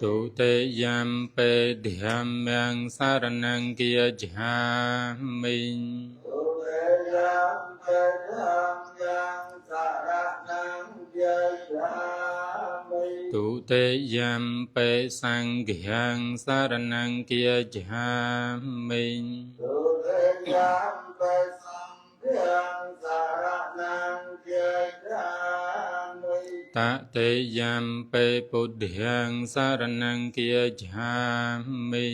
ตุเตยัมเปเดียมยังสารนังกิยจามิตุเตยัมเปเดียมยังสารนังกิยจามิตุเตยัมเปสังฆังสารนังกิยจามิตุเตยัมเปสังฆังสารนังกิยจามิตเตยัมเปปุถยังสารนังกิยจามิ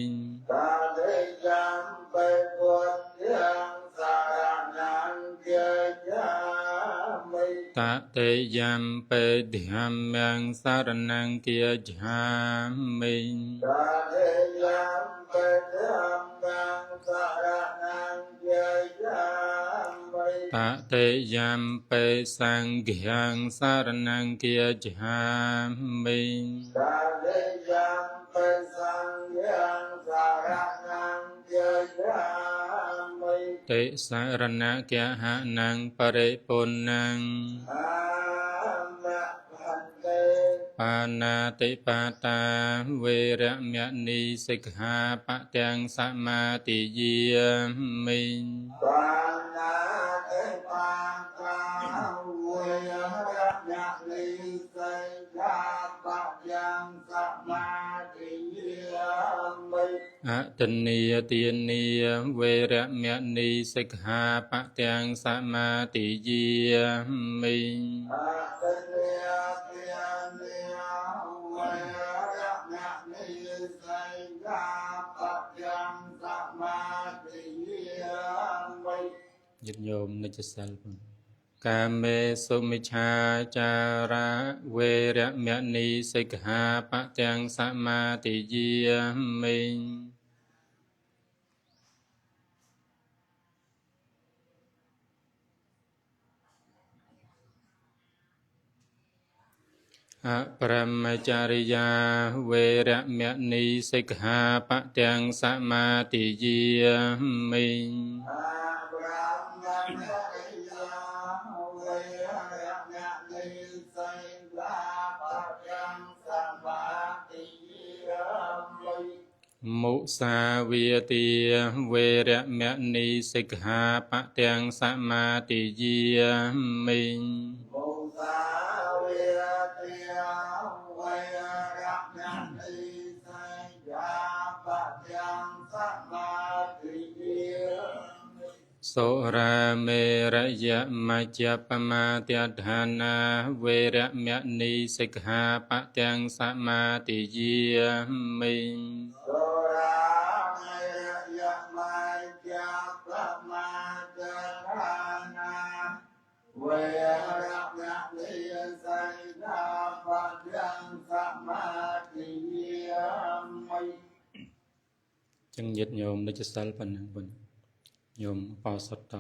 ตเตยัมเปปุถยังสารนังกิยจามิตเตยัมเปธัมมังสารนังกิยจามิตเตยัมเปธัมมังสารนังกิยจามิตเตยัมเปสังฆังสารนังกิยจามิตเตยัมเปสังฆังสารนังกิยจามิติสารณะกะหะนังปริปุณังปานาติปาตาเวระมะนีสิกขาปะตังสมาติเยมิปานาติปาตาเวระมะนีสิกขาปะตังสมาติเยมิอะตเนียติเนียเวระมะนีสิกขาปะตังสมาติเยมิอะตเนียติเนียเวระมะนีสิกขาปะตังสมาติเยมิญาติโยมในจะสัลปกาเมสุมิชาจาระเวระมะนีสิกขาปะตังสมาติเยมิอะปรมจาริยาเวระมะนีสิกขาปะตังสมาติเยมิอะปรมจาริยาเวระมะนีสิกขาปะตังสมาติเยมิมุสาวิติเวระมะนีสิกขาปะตังสมาติเยมิมุสาวิติเวระมะนีสิกขาปะตังสมาติเยมิโสราเมระยะมัจจปมาติฐานาเวระมะนีสิกขาปะตังสมาติเยมิโสราเมระยะมัจจปมาติฐานาเวระมะนีสิกขาปะตังสมาติเยมิจึงยึดโยมได้จะสัลปันบุญโยมปอสตต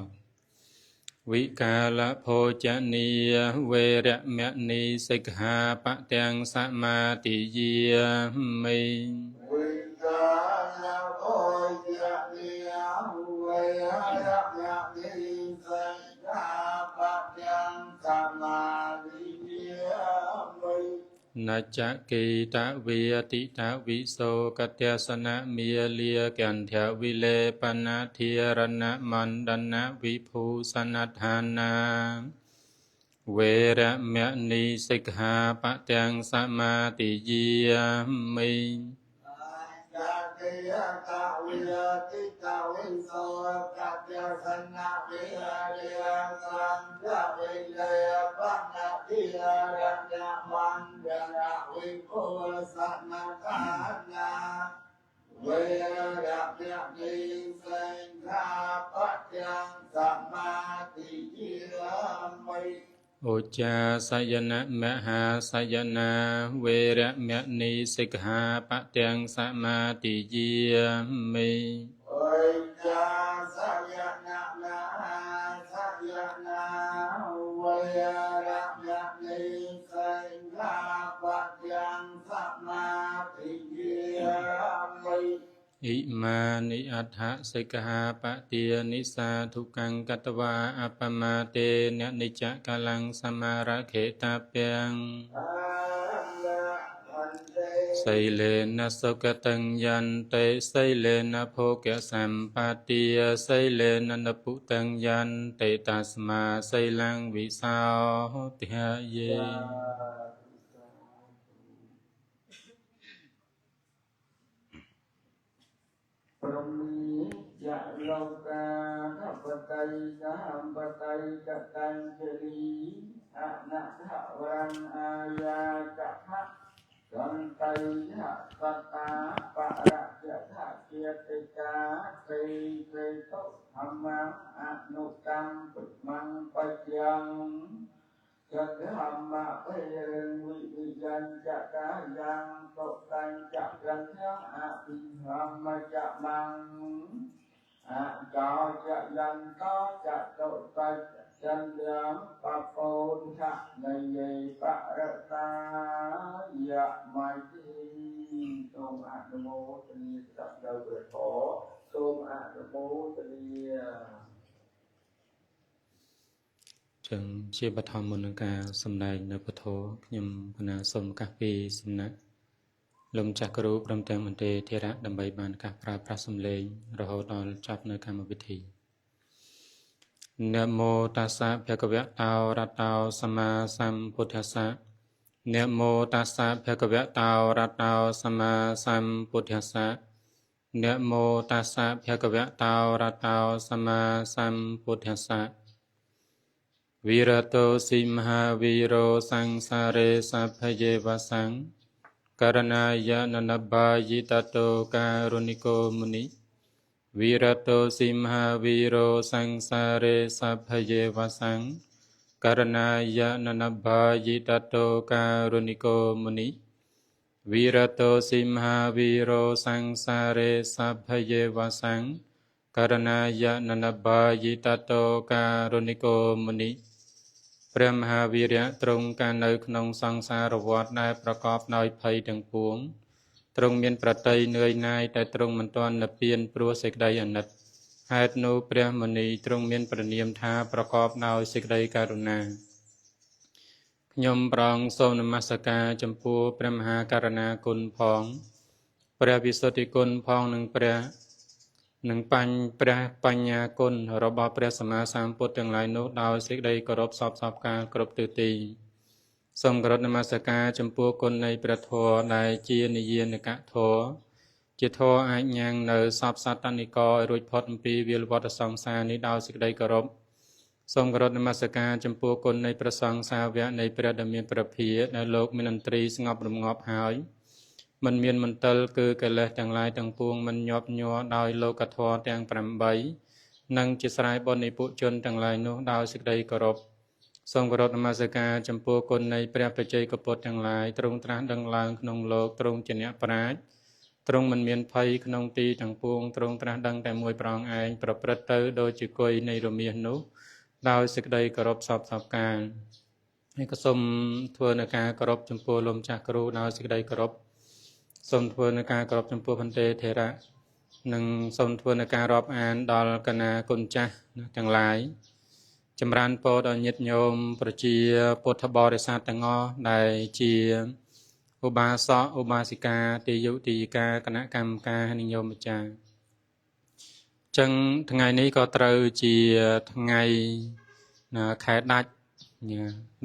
วิกาลโภจนียเวระมะนีสิกขาปะตังสมาติเยมิวิกาลโภจนียเวระมะนีสิกขาปะตังสมาติเยมินัจจกิตะวิยติตะวิโสกัตถสนะเมียเลียกันเถวิเลปนะเทียรณะมันดนะวิภูสนัฏฐานาเวระมะนีสิกขาปะตังสมาติเยมินัจจกิตะวิยติตะวิโสกัตถสนะเมียเลียกันเถวิเลปนะเทียรณะมันดนะวิภูสนัฏฐานาเวระมะนีสิกขาปะตังสมาติเยมิอุจจาสยนะมหาสยนาเวระมะนีสิกขาปะตังสมาติเยมิอุจจาสยนะมหาสยนาเวระมะ อิมานิอัฏฐสิกขาปะเตียนิสาทุกังกัตวาอัปปมาเตเนนิจกาลังสมาระเขตาเปียงไสเลนะสุกตังยันเตไสเลนะโภกสัมปาติยไสเลนะนปุตังยันเตตัสมาไสลังวิสาติหะเยพรหมีจะโลกาทัปไตยสามปไตยกตัญจลีอนัตถวรังอายาจะพะสันไตยะสัตตาปะระจะทะเกียติกาเตเตโตธรรมังอนุตังปุมังปัจยังจะธรรมะเพริงวิริยัญจะกายังโตตัญจะรัญญังอภิธรรมจะมังจอจะยันโตจะโตตัญจันยังปะโพธะในเยปะระตายะไม่ทีทรงอนุโมทนีสัพพะเวทโธทรงอนุโมทนีจึงជាបឋមមុននឹងការសម្ដែងនៅពធខ្ញុំគណៈសូមឱកាសពីសំណាក់លោកចាស់គ្រូព្រមទាំងមន្ត្រីធរៈដើម្បីបានឱកាសប្រើប្រាស់សំឡេងរហូតដល់ចប់នៅកម្មវិធីนะโมตัสสะภะคะวะโตอะระหะโตสัมมาสัมพุทธัสสะนะโมตัสสะภะคะวะโตอะระหะโตสัมมาสัมพุทธัสสะนะโมตัสสะภะคะวะโตอะระหะโตสัมมาสัมพุทธัสสะวิรโตสิมหาวิโรสังสาเรสัพพเยวะสังกรณายะนันบายิตโตการุณิโกมุนิวิรโตสิมหาวิโรสังสาเรสัพพเยวะสังกรณายะนันบายิตโตการุณิโกมุนิวิรโตสิมหาวิโรสังสาเรสัพพเยวะสังกรณายะนันบายิตโตการุณิโกมุนิព្រះមហាវីរៈទ្រង់កាលនៅក្នុងសង្សារវដ្តដែលប្រកបដោយភ័យទាំងពួងទ្រង់មានប្រតិយនឿយណាយតែទ្រង់មិនទាន់និព្វានព្រោះសេចក្តីអាណិតហេតុនោះព្រះមុនីទ្រង់មានព្រះនាមថាប្រកបដោយសេចក្តីករុណាខ្ញុំប្រងសូមនមស្ការចំពោះព្រះមហាករុណាគុណផងព្រះវិសុទ្ធិគុណផងនិងព្រះបញ្ញាគុណរបស់ព្រះសម្មាសម្ពុទ្ធទាំងឡាយនោះដោយសេចក្តីគោរពសពកាលគ្រប់ទិសទីសូមគោរពនមស្ការចំពោះគុណនៃព្រះធម៌ដែលជានិយានកធម៌ជាធម៌អាចញ៉ាំងនៅសពសត្វតនិកឲ្យរួចផុតអំពីវាលវដ្តសង្សារនេះដោយសេចក្តីគោរពសូមគោរពនមស្ការចំពោះគុណនៃព្រះសង្ឃសាវកនៃព្រះដ៏មានព្រះភិយដែលលោកមានអន្ត្រីស្ងប់រងាប់ហើយមិនមានមន្ទិលគឺកិលេសទាំងឡាយទាំងពួងមិនញាប់ញ័រដោយលោកធម៌ទាំង8និងជាស្រ័យបុណ្យនៃពួកជនទាំងឡាយនោះដោយសេចក្តីគោរពសូមគោរពនមស្ការចំពោះគុណនៃព្រះបច្ចេកពុទ្ធទាំងឡាយទ្រង់ត្រាស់ដឹងឡើងក្នុងលោកទ្រង់ជាអ្នកប្រាជ្ញទ្រង់មិនមានភ័យក្នុងទីទាំងពួងទ្រង់ត្រាស់ដឹងតែមួយប្រងឯងប្រព្រឹត្តទៅដោយជាគុយនៃរមាសនោះដោយសេចក្តីគោរពសពកាលហើយក៏សូមធ្វើនៅការគោរពចំពោះលោកចាស់គ្រូដោយសេចក្តីគោរពសូមធ្វើនៅការគោរពចំពោះបន្ទេធរៈនិងសូមធ្វើនៅការរាប់អានដល់គណៈគុណចាស់ទាំងឡាយចម្រើនពរដល់ញាតិញោមប្រជាពុទ្ធបរិស័ទទាំងអស់ដែលជាឧបាសកឧបាសិកាទាយុទាយិកាគណៈកម្មការនិងញោមម្ចាស់ចឹងថ្ងៃនេះក៏ត្រូវជាថ្ងៃខែដា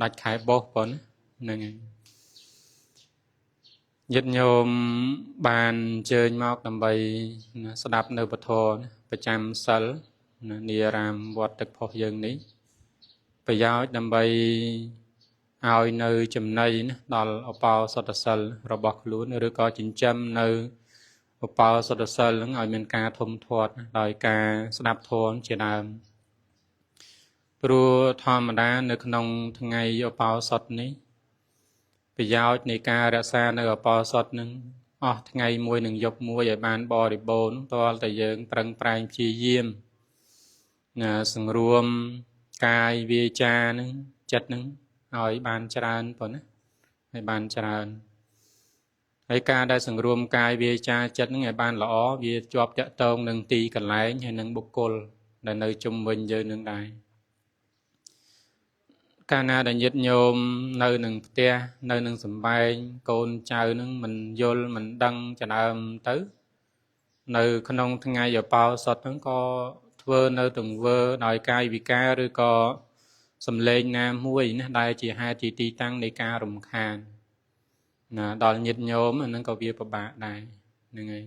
ច់ខែបោះប៉ុណ្ណឹងហើយញាតិញោមបានអញ្ជើញមកដើម្បីស្ដាប់នៅពធប្រចាំសិលនាអារាមវត្តទឹកផុសយើងនេះប្រយោជន៍ដើម្បីឲ្យនៅចំណីដល់ឧបោសថសិលរបស់ខ្លួនឬក៏ចិញ្ចឹមនៅឧបោសថសិលនឹងឲ្យមានការធំធាត់ដោយការស្ដាប់ធម៌ជាដើមព្រោះធម្មតានៅក្នុងថ្ងៃឧបោសថនេះប្រយោជន៍នៃការរក្សានៅឧបោសថនឹងអស់ថ្ងៃមួយនឹងយប់មួយឲ្យបានបរិបូរណ៍តលតែយើងប្រឹងប្រែងព្យាយាមសង្រួមកាយវាចានឹងចិត្តនឹងឲ្យបានច្រើនប៉ុណ្ណាឲ្យបានច្រើន ហើយការដែលសង្រួមកាយវាចាចិត្តហ្នឹងឲ្យបានល្អវាជាប់តាក់ទងនឹងទីកន្លែងហើយនឹងបុគ្គលដែលនៅជុំវិញយើងនឹងដែរកាលណាដែលញាតិញោមនៅនឹងផ្ទះនៅនឹងសំបែងកូនចៅនឹងមិនយល់មិនដឹងចំដើមទៅនៅក្នុងថ្ងៃឧបោសថហ្នឹងក៏ធ្វើនៅទង្វើដោយកាយវិការឬក៏សំឡេងណាមួយណាដែលជាហេតុជាទីតាំងនៃការរំខានណាដល់ញាតិញោមហ្នឹងក៏វាពិបាកដែរហ្នឹងហើយ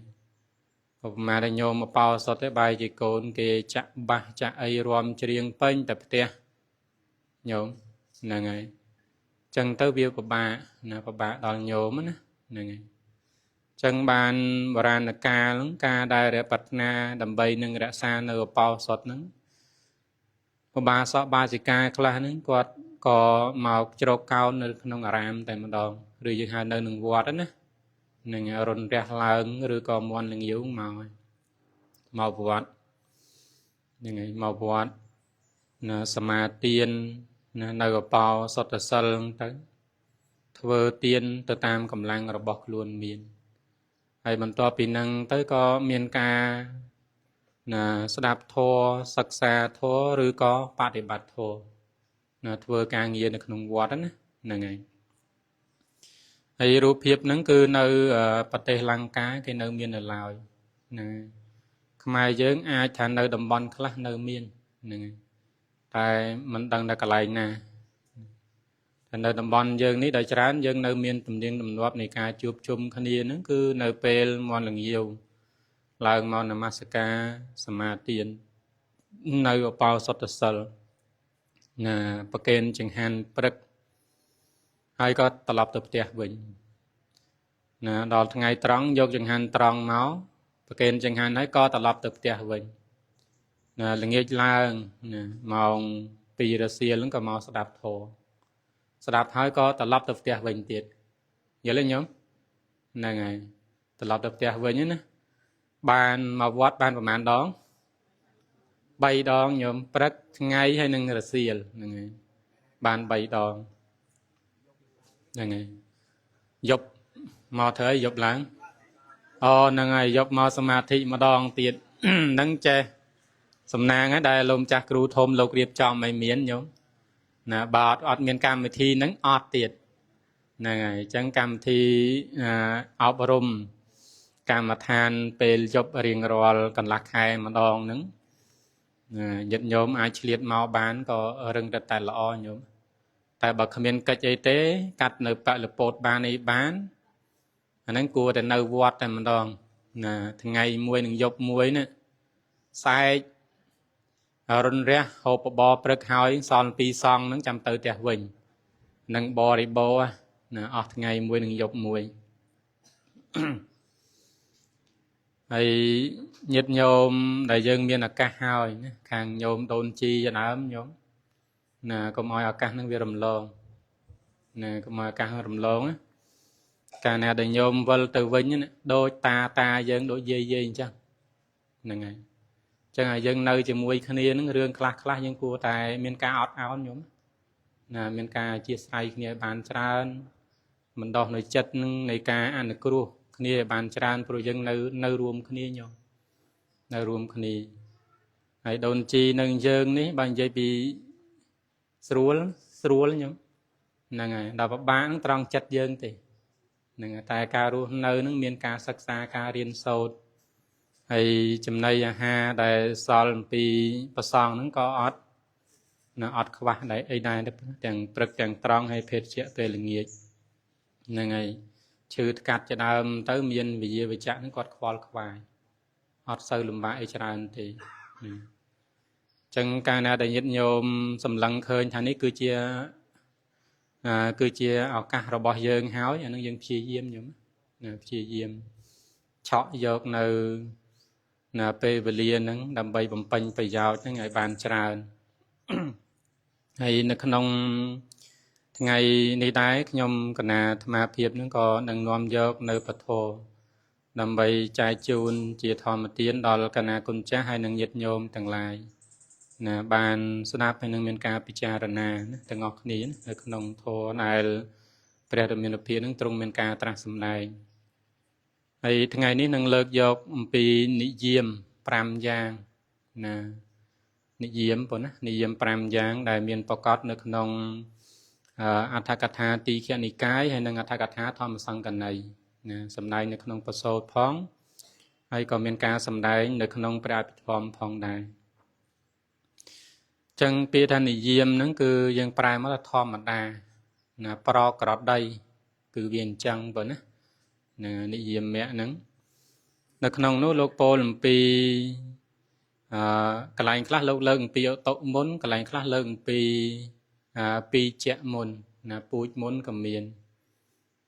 ឧបមាដែលញោមឧបោសថទេបែរជាកូនគេចាក់បាសចាក់អីរំច្រៀងពេញតែផ្ទះញោមហ្នឹងហើយចឹងទៅវាពិបាកណាពិបាកដល់ញោមណាហ្នឹងហើយចឹងបានបរាណកាលការដែលរប្រាថ្នាដើម្បីនឹងរក្សានៅឧបោសថហ្នឹងឧបាសកបាសិកាខ្លះហ្នឹងគាត់ក៏មកជ្រកកោននៅក្នុងអារាមតែម្ដងឬយើងហៅនៅនឹងវត្តណានឹងរុនរះឡើងឬក៏មន់លងាវមកវត្តហ្នឹងហើយមកវត្តណាសមាទានណានៅឧបោសថសិលទៅធ្វើទានទៅតាមកម្លាំងរបស់ខ្លួនមានហើយបន្ទាប់ពីហ្នឹងទៅក៏មានការណាស្ដាប់ធម៌សិក្សាធម៌ឬក៏បដិបត្តិធម៌ណាធ្វើការងារនៅក្នុងវត្តណាហ្នឹងហើយហើយរូបភាពហ្នឹងគឺនៅប្រទេសលង្កាគេនៅមាននៅឡើយណាខ្មែរយើងអាចថានៅតំបន់ខ្លះនៅមានហ្នឹងហើយតែមិនដឹងថាកន្លែងណាតែនៅតំបន់យើងនេះដែលច្រើនយើងនៅមានទំនៀមទម្លាប់នៃការជួបជុំគ្នាហ្នឹងគឺនៅពេលមន់លងាវឡើងមកនមស្ការសមាទាននៅឧបោសថសិលណាប្រគេនចង្ហាន់ព្រឹកហើយក៏ត្រឡប់ទៅផ្ទះវិញណាដល់ថ្ងៃត្រង់យកចង្ហាន់ត្រង់មកប្រគេនចង្ហាន់ហើយក៏ត្រឡប់ទៅផ្ទះវិញណាល្ងាចឡើងណាម៉ោង2 រសៀលហ្នឹងក៏មកស្ដាប់ធម៌ស្ដាប់ហើយក៏ត្រឡប់ទៅផ្ទះវិញទៀតយល់ទេញោមហ្នឹងហើយត្រឡប់ទៅផ្ទះវិញណាបានមកវត្តបានប្រហែលដង3 ដងញោមព្រឹកថ្ងៃហើយនឹងរសៀលហ្នឹងហើយបាន3 ដងហ្នឹងហើយយប់មកធ្វើឲ្យយប់ឡើងអូហ្នឹងហើយយប់មកសមាធិម្ដងទៀតហ្នឹងចេះសំណាងដែរលោកម្ចាស់គ្រូធំលោករៀបចំឲ្យមានញោមណាបើអត់មានកម្មវិធីហ្នឹងអត់ទៀតហ្នឹងហើយអញ្ចឹងកម្មវិធីអប់រំកម្មដ្ឋានពេលយប់រៀងរាល់កន្លះខែម្ដងហ្នឹងញាតិញោមអាចឆ្លៀតមកបានក៏រឹងតែល្អញោមតែបើគ្មានកិច្ចអីទេកាត់នៅបលពោតបានអីបានអាហ្នឹងគួរតែនៅវត្តតែម្ដងណាថ្ងៃមួយនឹងយប់មួយណាសែករុនរះហូបបបព្រឹកហើយសល់2 សងហ្នឹងចាំទៅផ្ទះវិញនឹងបរិបោណាអស់ថ្ងៃមួយនឹងយប់មួយហើយញាតិញោមដែលយើងមានឱកាសហើយណាខាងញោមដូនជីជាដើមញោមណាកុំឲ្យឱកាសហ្នឹងវារំលងណាកុំឲ្យឱកាសរំលងណាកាលណាដែលញោមវិលទៅវិញណាដូចតាយើងដូចយាយអញ្ចឹងហ្នឹងហើយអញ្ចឹងឲ្យយើងនៅជាមួយគ្នាហ្នឹងរឿងខ្លះយើងគួរតែមានការអត់ឱនញោមណាមានការអធ្យាស្រ័យគ្នាឲ្យបានច្រើនមិនដោះនៅចិត្តនឹងនៃការអនុគ្រោះគ្នាឲ្យបានច្រើនព្រោះយើងនៅរួមគ្នាញោមនៅរួមគ្នាហើយដូនជីនឹងយើងនេះបើនិយាយពីស្រួលញោមហ្នឹងហើយដល់ពិបាកហ្នឹងត្រង់ចិត្តយើងទេហ្នឹងហើយតែការរស់នៅហ្នឹងមានការសិក្សាការរៀនសូត្រហើយចំណីអាហារដែលសល់អំពីប្រសងហ្នឹងក៏អត់ខ្វះដែរអីដែរទាំងព្រឹកទាំងត្រង់ហើយភេទជ្ជៈពេលល្ងាចហ្នឹងហើយឈឺថ្កាត់ជាដើមទៅមានវិយាវិជ្ជៈហ្នឹងគាត់ខ្វល់ខ្វាយអត់សូវលំបាកអីច្រើនទេអញ្ចឹងកាលណាដែលញាតិញោមសម្លឹងឃើញថានេះគឺជាឱកាសរបស់យើងហើយអានឹងយើងព្យាយាមញោមព្យាយាមឆក់យកនៅពេលវេលាហ្នឹងដើម្បីបំពេញប្រយោជន៍ហ្នឹងឲ្យបានច្រើនហើយនៅក្នុងថ្ងៃនេះដែរខ្ញុំគណៈអាត្មាភាពហ្នឹងក៏នឹងនាំយកនៅពធដើម្បីចែកជូនជាធម្មទានដល់គណៈគុណចាស់ហើយនឹងញាតិញោមទាំងឡាយណាបានស្ដាប់ហើយនឹងមានការពិចារណាទាំងអស់គ្នានៅក្នុងធម៌ដែលព្រះរាមាភិបនឹងទ្រង់មានការត្រាស់សម្ដែង ហើយថ្ងៃនេះនឹងលើកយកអំពីនិយម5យ៉ាងណានិយមប៉ុណ្ណានិយម5យ៉ាងដែលមានប្រកបនៅក្នុងអដ្ឋកថាទីឃនិកាយហើយនិងអដ្ឋកថាធម្មសង្កណីណាសម្ដែងនៅក្នុងបសោតផងហើយក៏មានការសម្ដែងនៅក្នុងព្រះអភិធម្មផងដែរចឹងពាក្យថានិយមហ្នឹងគឺយើងប្រែមកថាធម្មតាណាប្រក្រតីគឺវាអញ្ចឹងប៉ុណ្ណានិយមៈហ្នឹងនៅក្នុងនោះលោកពោលអំពីកន្លែងខ្លះលោកលើកអំពីអតុមុនកន្លែងខ្លះលើកអំពីពីជៈមុនណាពូជមុនក៏មាន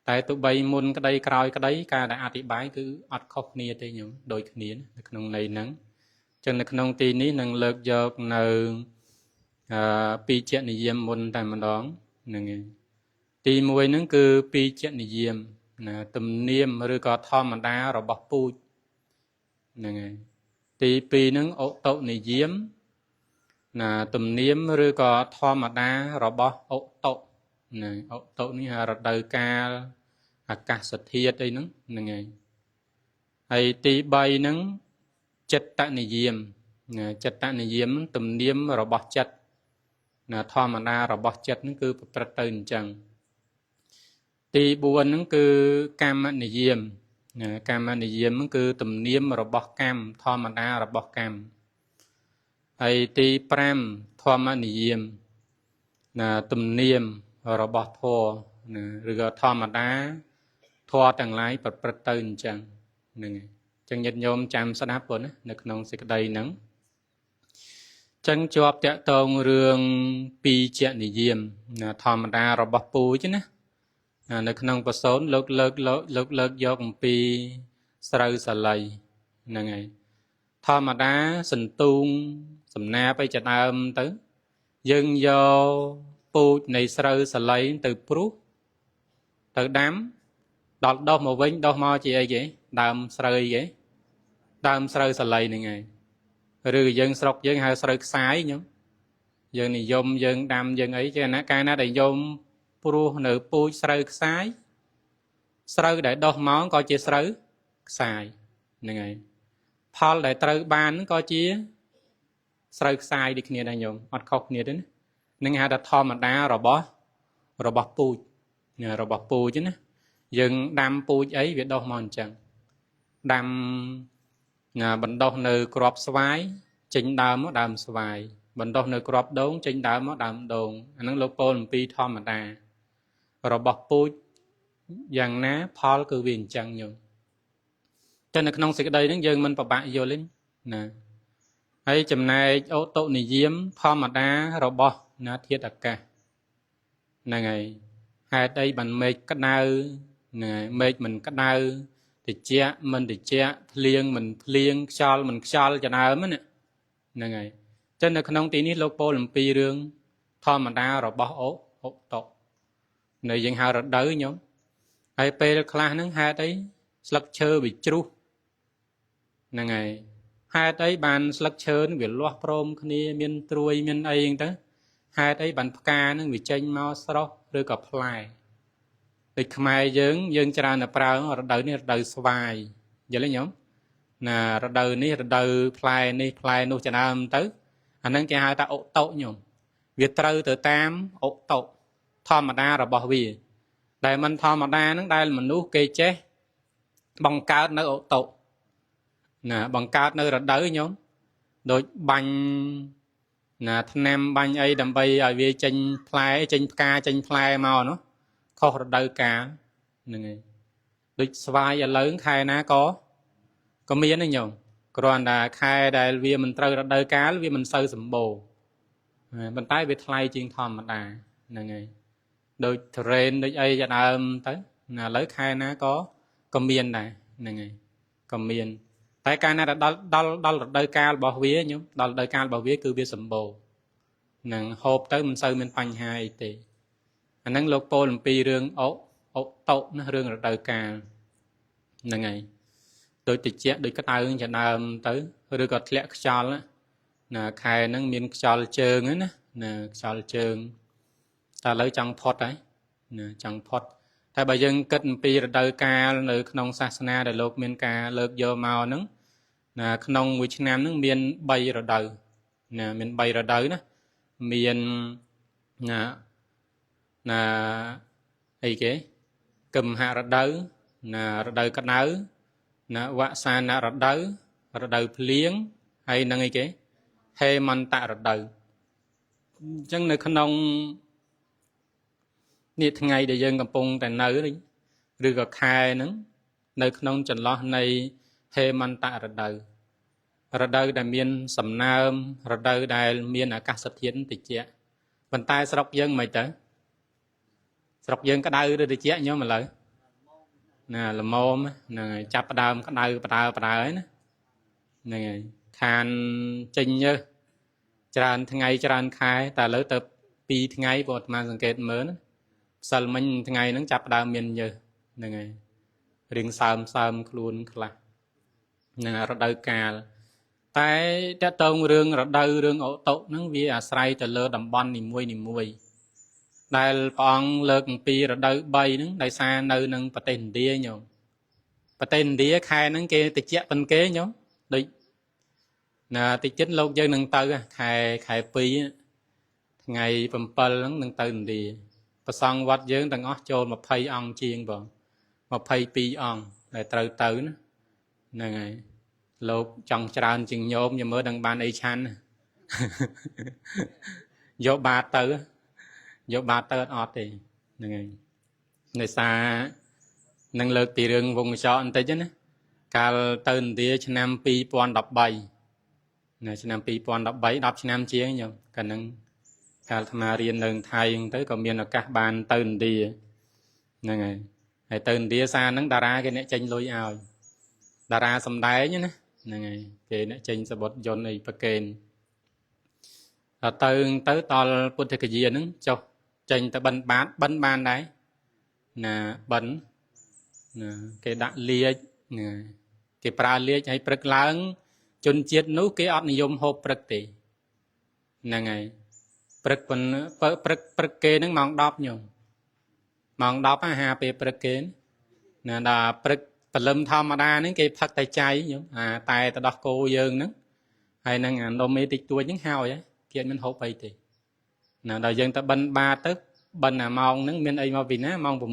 តែទោះបីមុនក្តីក្រោយក្តីការដែលអធិប្បាយគឺអត់ខុសគ្នាទេញោមដូចគ្នានៅក្នុងន័យហ្នឹងចឹងនៅក្នុងទីនេះនឹងលើកយកនៅពីជៈនិយមមុនតែម្ដងហ្នឹងឯងទី1ហ្នឹងគឺពីជៈនិយមណាទំនៀមឬក៏ធម្មតារបស់ពូជហ្នឹងហើយទី2ហ្នឹងឧតុនិយមណាទំនៀមឬក៏ធម្មតារបស់ឧតុណាឧតុនេះរដូវកាលអាកាសធាតុអីហ្នឹងហ្នឹងហើយហើយទី3ហ្នឹងចិត្តនិយមណាចិត្តនិយមទំនៀមរបស់ចិត្តណាធម្មតារបស់ចិត្តហ្នឹងគឺប្រព្រឹត្តទៅអញ្ចឹងទី4ហ្នឹងគឺកម្មនិយមណាកម្មនិយមហ្នឹងគឺទំនៀមរបស់កម្មធម្មតារបស់កម្មហើយទី5ធម្មនិយមណាទំនៀមរបស់ធម៌ណាឬក៏ធម្មតាធម៌ទាំងឡាយប្រព្រឹត្តទៅអញ្ចឹងហ្នឹងហើយអញ្ចឹងញាតិញោមចាំស្ដាប់ប៉ុណ្ណានៅក្នុងសេចក្តីហ្នឹងចឹងជាប់តាក់ទងរឿងពីជៈនិយមណាធម្មតារបស់ពូជណានៅក្នុងបសូនលើកយកអំពីស្រូវសាលីហ្នឹងហើយធម្មតាសន្ទូងសំណាបឯចដើមទៅយើងយកពូជនៃស្រូវសាលីទៅព្រុះទៅដាំដល់ដុះមកវិញដុះមកជាអីគេដើមស្រូវអីគេដើមស្រូវសាលីហ្នឹងហើយឬយើងស្រុកយើងហៅស្រូវខ្សាយញោមយើងនិយមយើងដាំយើងអីចេះណាកាលណាដែលយកព្រោះនៅពូជស្រូវខ្សាយស្រូវដែលដុះមកក៏ជាស្រូវខ្សាយហ្នឹងហើយផលដែលត្រូវបានក៏ជាស្រូវខ្សាយដូចគ្នាដែរញោមអត់ខុសគ្នាទេណានឹងហៅថាធម្មតារបស់ពូជរបស់ពូជណាយើងដាំពូជអីវាដុះមកអញ្ចឹងដាំបណ្ដុះនៅគ្រាប់ស្វាយចេញដើមមកដើមស្វាយបណ្ដុះនៅគ្រាប់ដូងចេញដើមមកដើមដូងអាហ្នឹងលោកពោលអំពីធម្មតារបស់ពូជយ៉ាងណាផលគឺវាអញ្ចឹងញោមតែនៅក្នុងសេចក្តីហ្នឹងយើងមិនប្របាក់យល់ទេណាហើយចំណែកអូតុនិយមធម្មតារបស់ណាធាតុអាកាសហ្នឹងហើយហេតុអីបានមេឃក្តៅហ្នឹងហើយមេឃមិនក្តៅត្រជាក់មិនត្រជាក់ភ្លៀងមិនភ្លៀងខ្យល់មិនខ្យល់ចដើមហ្នឹងហើយចឹងនៅក្នុងទីនេះលោកពោលអំពីរឿងធម្មតារបស់អូតុនៅយើងហៅរដូវញោមហើយពេលខ្លះហ្នឹងហេតុអីស្លឹកឈើវាជ្រុះហ្នឹងហើយហេតុអីបានស្លឹកឈើវាលាស់ព្រមគ្នាមានត្រួយមានអីហ្នឹងទៅហេតុអីបានផ្កាហ្នឹងវាចេញមកស្រស់ឬក៏ផ្លែដូចខ្មែរយើងច្រើនតែប្រើរដូវនេះរដូវស្វាយយល់ទេញោមណារដូវនេះរដូវផ្លែនេះផ្លែនោះចំដើមទៅអាហ្នឹងគេហៅថាអូតុញោមវាត្រូវទៅតាមអូតុធម្មតារបស់វាដែលមិនធម្មតាហ្នឹងដែលមនុស្សគេចេះបង្កើតនៅអូតុណាបង្កើតនៅរដូវញោមដូចបាញ់ណាថ្នាំបាញ់អីដើម្បីឲ្យវាចេញផ្លែចេញផ្កាចេញផ្លែមកនោះខុសរដូវកាលហ្នឹងហើយដូចស្វាយឥឡូវខែណាក៏មានដែរញោមគ្រាន់តែខែដែលវាមិនត្រូវរដូវកាលវាមិនសូវសម្បូរប៉ុន្តែវាថ្លៃជាងធម្មតាហ្នឹងហើយដូចត្រេនដូចអីជាដើមទៅណាឥឡូវខែណាក៏មានដែរហ្នឹងហើយក៏មានតែកាលណាដល់រដូវកាលរបស់វាញោមដល់រដូវកាលរបស់វាគឺវាសម្បូរនឹងហូបទៅមិនសូវមានបញ្ហាអីទេអាហ្នឹងលោកពោលអំពីរឿងអូតុណារឿងរដូវកាលហ្នឹងហើយដូចតិចដូចក្តៅជាដើមទៅឬក៏ធ្លាក់ខ្យល់ណាខែហ្នឹងមានខ្យល់ជើងណាខ្យល់ជើងតែឥឡូវចង់ផុតហើយណាចង់ផុត តែបើយើងគិតអំពីរដូវកាលនៅក្នុងសាសនាដែលលោកមានការលើកយកមកហ្នឹងណាក្នុងមួយឆ្នាំហ្នឹងមាន3រដូវណាមាន3រដូវណាមានណាអីគេគមហរដូវណារដូវក្តៅណាវសានរដូវរដូវភ្លៀងហើយនឹងអីគេហេមន្តរដូវអញ្ចឹងនៅក្នុងនេះថ្ងៃដែលយើងកំពុងតែនៅឬក៏ខែហ្នឹងនៅក្នុងចន្លោះនៃហេមន្តរដូវរដូវដែលមានសំណើមរដូវដែលមានអាកាសធាតុត្រជាក់ប៉ុន្តែស្រុកយើងមិនទៅស្រុកយើងក្តៅឬត្រជាក់ញោមឥឡូវណាល្មមហ្នឹងហើយចាប់ផ្ដើមក្តៅបដើហើយណាហ្នឹងហើយខានចេញញើសច្រើនថ្ងៃច្រើនខែតែឥឡូវទៅ2ថ្ងៃបើអាត្មាសង្កេតមើលណាផ្សិលមិញថ្ងៃហ្នឹងចាប់ផ្ដើមមានញើសហ្នឹងហើយរៀងសើមខ្លួនខ្លះហ្នឹងរដូវកាលតែតើតើរឿងរដូវរឿងអូតុហ្នឹងវាអាស្រ័យទៅលើតំបន់នីមួយដែលព្រះអង្គលើកអំពីរដូវ3ហ្នឹងដោយសារនៅនឹងប្រទេសឥណ្ឌាញោមប្រទេសឥណ្ឌាខែហ្នឹងគេតិចប៉ុនគេញោមដូចណាតិចចិត្តលោកយើងនឹងទៅខែ2ថ្ងៃ7ហ្នឹងនឹងទៅឥណ្ឌាប្រសង់វត្តយើងទាំងអស់ចូល20អង្គជាងបង22អង្គដែលត្រូវទៅណាហ្នឹងហើយលោកចង់ច្រើនជាងញោមមើលដឹងបានអីឆាន់យកបាតទៅអត់ទេហ្នឹងហើយដោយសារនឹងលើកពីរឿងវងកញ្ចក់បន្តិចណាកាលទៅឥណ្ឌាឆ្នាំ2013ណាឆ្នាំ2013 10ឆ្នាំជាងញោមកាលហ្នឹងកាលអាត្មារៀននៅថៃហ្នឹងទៅក៏មានឱកាសបានទៅឥណ្ឌាហ្នឹងហើយទៅឥណ្ឌាសារហ្នឹងតារាគេអ្នកចេញលុយឲ្យតារាសំដែងណាហ្នឹងហើយគេអ្នកចេញសបុតយន្តអីប្រកេនទៅដល់ពុទ្ធគយាហ្នឹងចុះចេញទៅបិណ្ឌបានដែរណាបិណ្ឌណាគេដាក់លាជណាគេប្រើលាជឲ្យព្រឹកឡើងជនជាតិនោះគេអត់និយមហូបព្រឹកទេហ្នឹងហើយព្រឹកគេហ្នឹងម៉ោង10ញោមម៉ោង10អាហារពេលព្រឹកគេណាដល់ព្រឹកព្រលឹមធម្មតាហ្នឹងគេផឹកតែចៃញោមតែទៅដោះគោយើងហ្នឹងហើយនឹងអានំមេតិចតួចហ្នឹងហើយគេអត់មានហូបអីទេណាដល់យើងទៅបិណ្ឌបាតទៅបិណ្ឌអាម៉ោងហ្នឹងមានអីមកពីណាម៉ោង6ហ្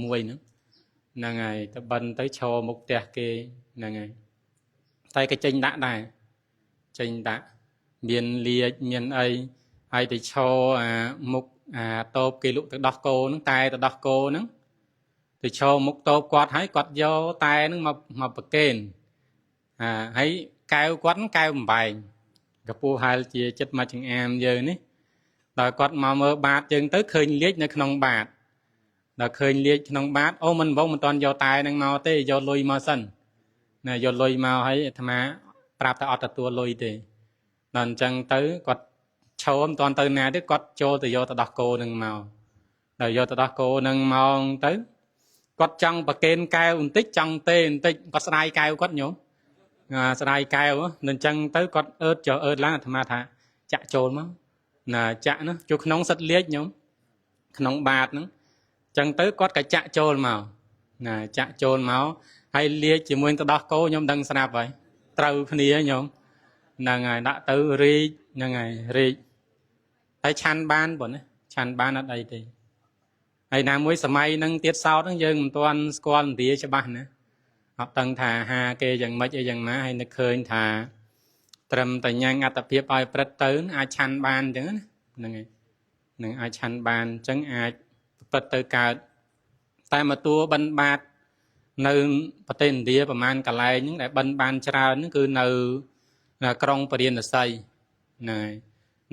នឹងហើយទៅបិណ្ឌទៅឈរមុខផ្ទះគេហ្នឹងហើយតែក៏ចេញដាក់ដែរចេញដាក់មានលាជមានអីហើយទៅឈរអាមុខអាតូបគេលក់ទៅដោះគោហ្នឹងតែទៅដោះគោហ្នឹងទៅឈរមុខតូបគាត់ហើយគាត់យកតែហ្នឹងមកប្រគេនហើយកែវគាត់កែវបំបែងកពស់ហាលជាចិត្តមកចង្អាមយើងនេះដល់គាត់មកមើលបាតយើងទៅឃើញលាជនៅក្នុងបាតដល់ឃើញលាជក្នុងបាតអូមិនតាន់យកតែហ្នឹងមកទេយកលុយមកសិនណាយកលុយមកឲ្យអាត្មាប្រាប់តែអត់ទទួលលុយទេដល់អញ្ចឹងទៅគាត់ឈរមិនតាន់ទៅណាទេគាត់ចូលទៅយកទៅដោះគោនឹងមកដល់យកទៅដោះគោនឹងមកទៅគាត់ចង់ប្រគេនកែវបន្តិចចង់ទេបន្តិចគាត់ស្ដាយកែវគាត់ញោមស្ដាយកែវនឹងអញ្ចឹងទៅគាត់អឺតឡើងអាត្មាថាចាក់ចូលមកណាចាក់នោះចូលក្នុងសិតលាជញោមក្នុងបាតហ្នឹងអញ្ចឹងទៅគាត់ក៏ចាក់ចូលមកណាចាក់ចូលមកហើយលាជជាមួយទៅដោះគោខ្ញុំដឹងស្រាប់ហើយត្រូវគ្នាញោមហ្នឹងហើយដាក់ទៅរីកហ្នឹងហើយរីកហើយឆាន់បានប៉ុណ្ណាឆាន់បានអត់អីទេហើយណាមួយសម័យហ្នឹងទៀតសោតហ្នឹងយើងមិនទាន់ស្គាល់ឥណ្ឌាច្បាស់ណាអត់ដឹងថាអាហារគេយ៉ាងម៉េចអីយ៉ាងណាហើយនឹកឃើញថាត្រឹមតែញ៉ាំងអត្តភាពឲ្យព្រឹត្តទៅអាចឆាន់បានអញ្ចឹងណាហ្នឹងហើយនឹងអាចឆាន់បានអញ្ចឹងអាចព្រឹត្តទៅកើតតែមកតួបិណ្ឌបាតនៅប្រទេសឥណ្ឌាប្រហែលកន្លែងហ្នឹងដែលបិណ្ឌបានច្រើនហ្នឹងគឺនៅក្រុងពរាណសីហ្នឹងហើយ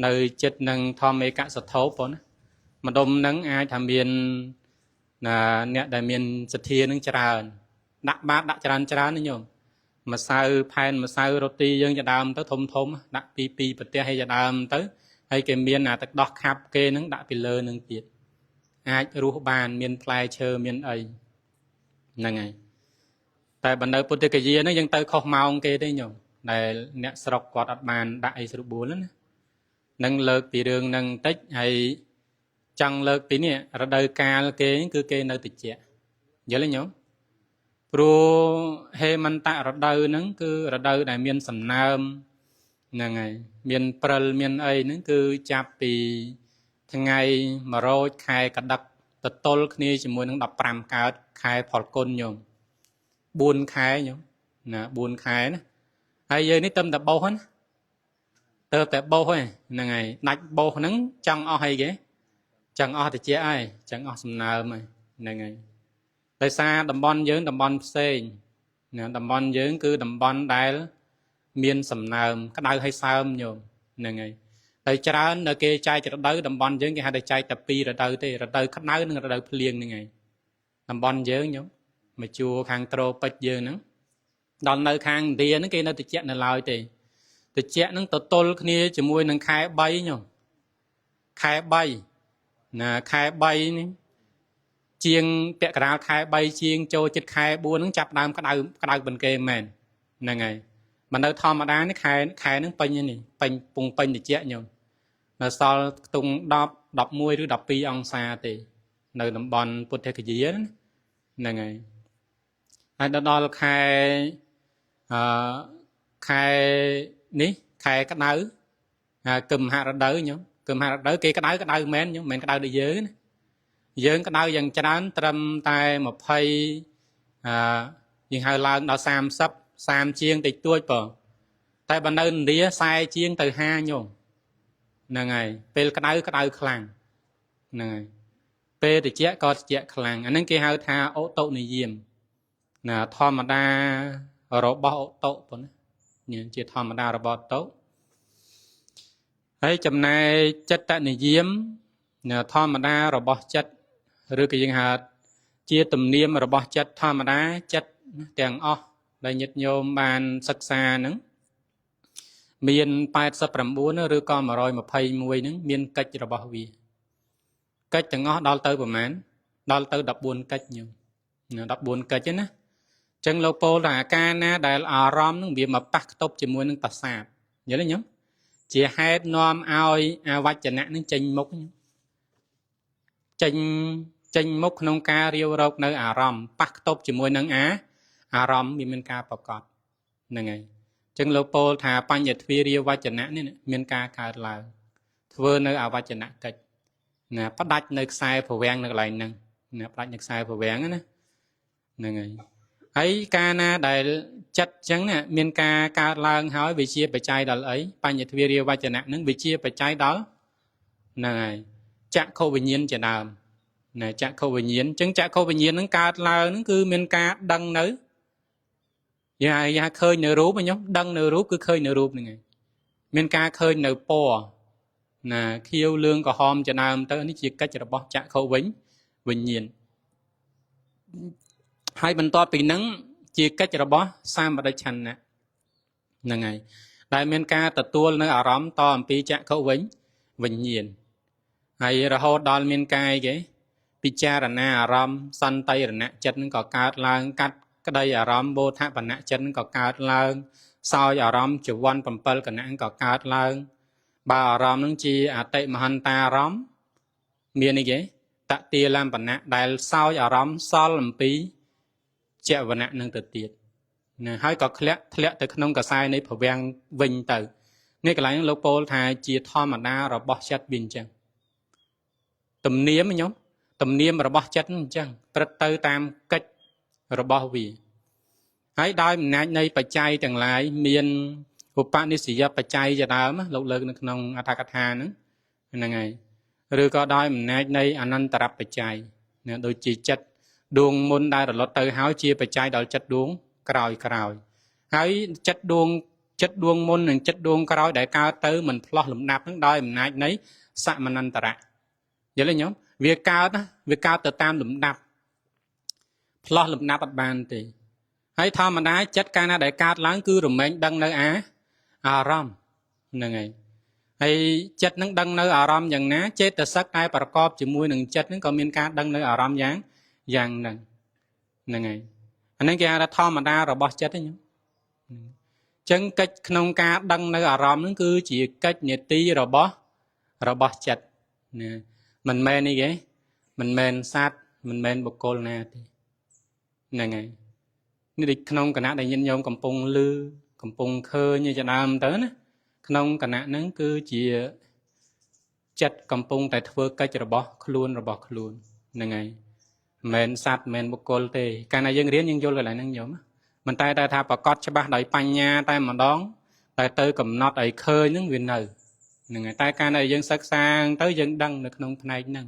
នៅចិត្តនឹងធម្មេកសធោប៉ុណ្ណាម្ដុំហ្នឹងអាចថាមានអ្នកដែលមានសទ្ធានឹងច្រើនដាក់បាតដាក់ច្រើនណាញោមម្សៅផែនម្សៅរ៉ូទីយើងជាដើមទៅធំដាក់ពីប្រទេសឲ្យជាដើមទៅហើយគេមានទឹកដោះខាប់គេហ្នឹងដាក់ពីលើនឹងទៀតអាចរស់បានមានផ្លែឈើមានអីហ្នឹងហើយតែបើនៅពុទ្ធគយាហ្នឹងយើងទៅខុសម៉ោងគេទេញោមដែលអ្នកស្រុកគាត់អត់បានដាក់អីស្រួលបួលណានឹងលើកពីរឿងហ្នឹងបន្តិចហើយចង់លើកពីនេះរដូវកាលគេគឺគេនៅតិច vậy là nhớ pro he man tạ rật đầu nứng cứ rật đầu đại miền sầm nam nè ngày miền prel miền ấy nứng cứ chạpពីថ្ងៃ100ខែកដឹកទៅទល់គ្នាជាមួយនឹង15កើតខែផលគុណញោម4ខែញោមណា4ខែណាហើយយើងនេះទៅតែបោសណាទៅតែបោសហ្នឹងហើយដាច់បោសហ្នឹងចង់អស់អីគេចង់អស់តិចហើយចង់អស់សំណើមហ្នឹងហើយដោយសារតំបន់យើងតំបន់ផ្សេងណាតំបន់យើងគឺតំបន់ដែលមានសំណើមក្តៅហើយសើមញោមហ្នឹងហើយហើយច្រើននៅគេចែករដូវតំបន់យើងគេហៅតែចែកតែ2រដូវទេរដូវក្តៅនិងរដូវភ្លៀងហ្នឹងហើយតំបន់យើងញោមមកជួរខាងត្រូពិចយើងហ្នឹងដល់នៅខាងឥណ្ឌាហ្នឹងគេនៅតិចនៅឡើយទេតិចហ្នឹងទៅទល់គ្នាជាមួយនឹងខែ3ញោមខែ3ណាខែ3នេះជាងពាក់កណ្ដាលខែ3ជាងចូលចិត្តខែ4ហ្នឹងចាប់ដើមក្តៅបិណ្ឌគេមែនហ្នឹងហើយមិននៅធម្មតានេះខែហ្នឹងពេញនេះពេញតិចញោមនៅសល់ខ្ទង់10 11ឬ12អង្សាទេនៅតំបន់ពុទ្ធគយាហ្នឹងហើយហើយដល់ខែខែនេះខែក្តៅគឹមហរដូវញោមគឹមហរដូវគេក្តៅមែនញោមមិនក្តៅដូចយើងណាយើងក្តៅយ៉ាងច្រើនត្រឹមតែ20យើងហៅឡើងដល់30ជាងតិចតួចបើតែបើនៅឥណ្ឌា40ជាងទៅ50ញោមហ្នឹងហើយពេលក្តៅខ្លាំងហ្នឹងហើយពេលត្រជាក់ក៏ត្រជាក់ខ្លាំងអាហ្នឹងគេហៅថាអូតុនិយមណាធម្មតារបស់អូតុប៉ុណ្ណានេះជាធម្មតារបស់អូតុហើយចំណែកចិត្តនិយមណាធម្មតារបស់ចិត្តឬក៏យើងហៅជាទំនៀមរបស់ចិត្តធម្មតាចិត្តទាំងអស់ដែលញាតិញោមបានសិក្សាហ្នឹងមាន89ឬក៏121ហ្នឹងមានកិច្ចរបស់វាកិច្ចទាំងអស់ដល់ទៅប្រមាណដល់ទៅ14កិច្ចញោម14កិច្ចណាអញ្ចឹងលោកពោលថាអាការណាដែលអារម្មណ៍ហ្នឹងវាមកប៉ះខ្ទប់ជាមួយនឹងប្រសាទយល់ទេញោមជាហេតុនាំឲ្យអវចនៈហ្នឹងចេញមុខចេញមុខក្នុងការរាវរកនៅអារម្មណ៍ប៉ះខ្ទប់ជាមួយនឹងអារម្មណ៍វាមានការប្រកបហ្នឹងហើយអញ្ចឹងលោកពោលថាបញ្ញទ្វារាវចនៈនេះមានការកើតឡើងធ្វើនៅអវចនកិច្ចណាផ្ដាច់នៅខ្សែប្រវាំងនៅកន្លែងហ្នឹងណាផ្ដាច់នៅខ្សែប្រវាំងណាហ្នឹងហើយការណាដែលចិត្តអញ្ចឹងណាមានការកើតឡើងហើយវាជាបច្ច័យដល់អីបញ្ញទ្វារាវចនៈហ្នឹងវាជាបច្ច័យដល់ហ្នឹងហើយចក្ខុវិញ្ញាណជាដើមណាចក្ខុវិញ្ញាណអញ្ចឹងចក្ខុវិញ្ញាណហ្នឹងកើតឡើងហ្នឹងគឺមានការដឹងនៅយ៉ាងឃើញនៅរូបញោមដឹងនៅរូបគឺឃើញនៅរូបហ្នឹងឯងមានការឃើញនៅពណ៌ណាខៀវលឿងក្រហមជាដើមទៅនេះជាកិច្ចរបស់ចក្ខុវិញ្ញាណហើយបន្ទាប់ពីហ្នឹងជាកិច្ចរបស់សម្បដិឆន្ទៈហ្នឹងហើយដែលមានការទទួលនៅអារម្មណ៍តអំពីចក្ខុវិញ្ញាណហើយរហូតដល់មានកាយគេពិចារណាអារម្មណ៍សន្តិរណចិត្តហ្នឹងក៏កើតឡើងកាត់ក្តីអារម្មណ៍បោធបនៈចិត្តក៏កើតឡើងសោយអារម្មណ៍ចវ័ន7គណៈក៏កើតឡើងបើអារម្មណ៍ហ្នឹងជាអតិមហន្តាអារម្មណ៍មានអីគេតតិលំបណៈដែលសោយអារម្មណ៍សល់អំពីចវណៈនឹងទៅទៀតណាហើយក៏ធ្លាក់ទៅក្នុងកសែនៃភវាំងវិញទៅនេះកន្លែងហ្នឹងលោកពោលថាជាធម្មតារបស់ចិត្តវាអញ្ចឹងទំនៀមញោមទំនៀមរបស់ចិត្តអញ្ចឹងព្រឹត្តទៅតាមកិច្ចរបស់វាហើយដោយអំណាចនៃបច្ច័យទាំងឡាយមានឧបនិស្សយបច្ច័យជាដើមលោកលើកនៅក្នុងអត្ថកថាហ្នឹងហើយឬក៏ដោយអំណាចនៃអនន្តរបច្ច័យដូចជាចិត្តដួងមុនដែលរលត់ទៅហើយជាបច្ច័យដល់ចិត្តដួងក្រោយហើយចិត្តដួងមុននិងចិត្តដួងក្រោយដែលកើតទៅមិនផ្លោះលំដាប់ហ្នឹងដោយអំណាចនៃសមនន្តរៈយល់ទេញោមវាកើតទៅតាមលំដាប់ផ្លោះលំដាប់អត់បានទេហើយធម្មតាចិត្តកាលណាដែលកើតឡើងគឺរមែងដឹងនៅអារម្មណ៍ហ្នឹងហើយចិត្តនឹងដឹងនៅអារម្មណ៍យ៉ាងណាចេតសិកតែប្រកបជាមួយនឹងចិត្តហ្នឹងក៏មានការដឹងនៅអារម្មណ៍យ៉ាងហ្នឹងហើយអានេះគេហៅថាធម្មតារបស់ចិត្តហ្នឹងអញ្ចឹងកិច្ចក្នុងការដឹងនៅអារម្មណ៍ហ្នឹងគឺជាកិច្ចនីតិរបស់ចិត្តណាមិនមែននេះគេមិនមែនសត្វមិនមែនបុគ្គលណាទេ này ngàyนี่ดิขนมคณะได้ยินโยมកំពុងលឺកំពុងឃើញជាដើមទៅណាក្នុងគណៈហ្នឹងគឺជាចិត្តកំពុងតែធ្វើកិច្ចរបស់ខ្លួនហ្នឹងហើយមិនសัตว์មិនបុគ្គលទេកាលណាយើងរៀនយើងយល់កន្លែងហ្នឹងញោមមិនតែថាប្រកបច្បាស់ដោយបញ្ញាតែម្ដងតែទៅកំណត់ឲ្យឃើញហ្នឹងវានៅហ្នឹងហើយតែកាលណាយើងសិក្សាទៅយើងដឹងនៅក្នុងផ្នែកហ្នឹង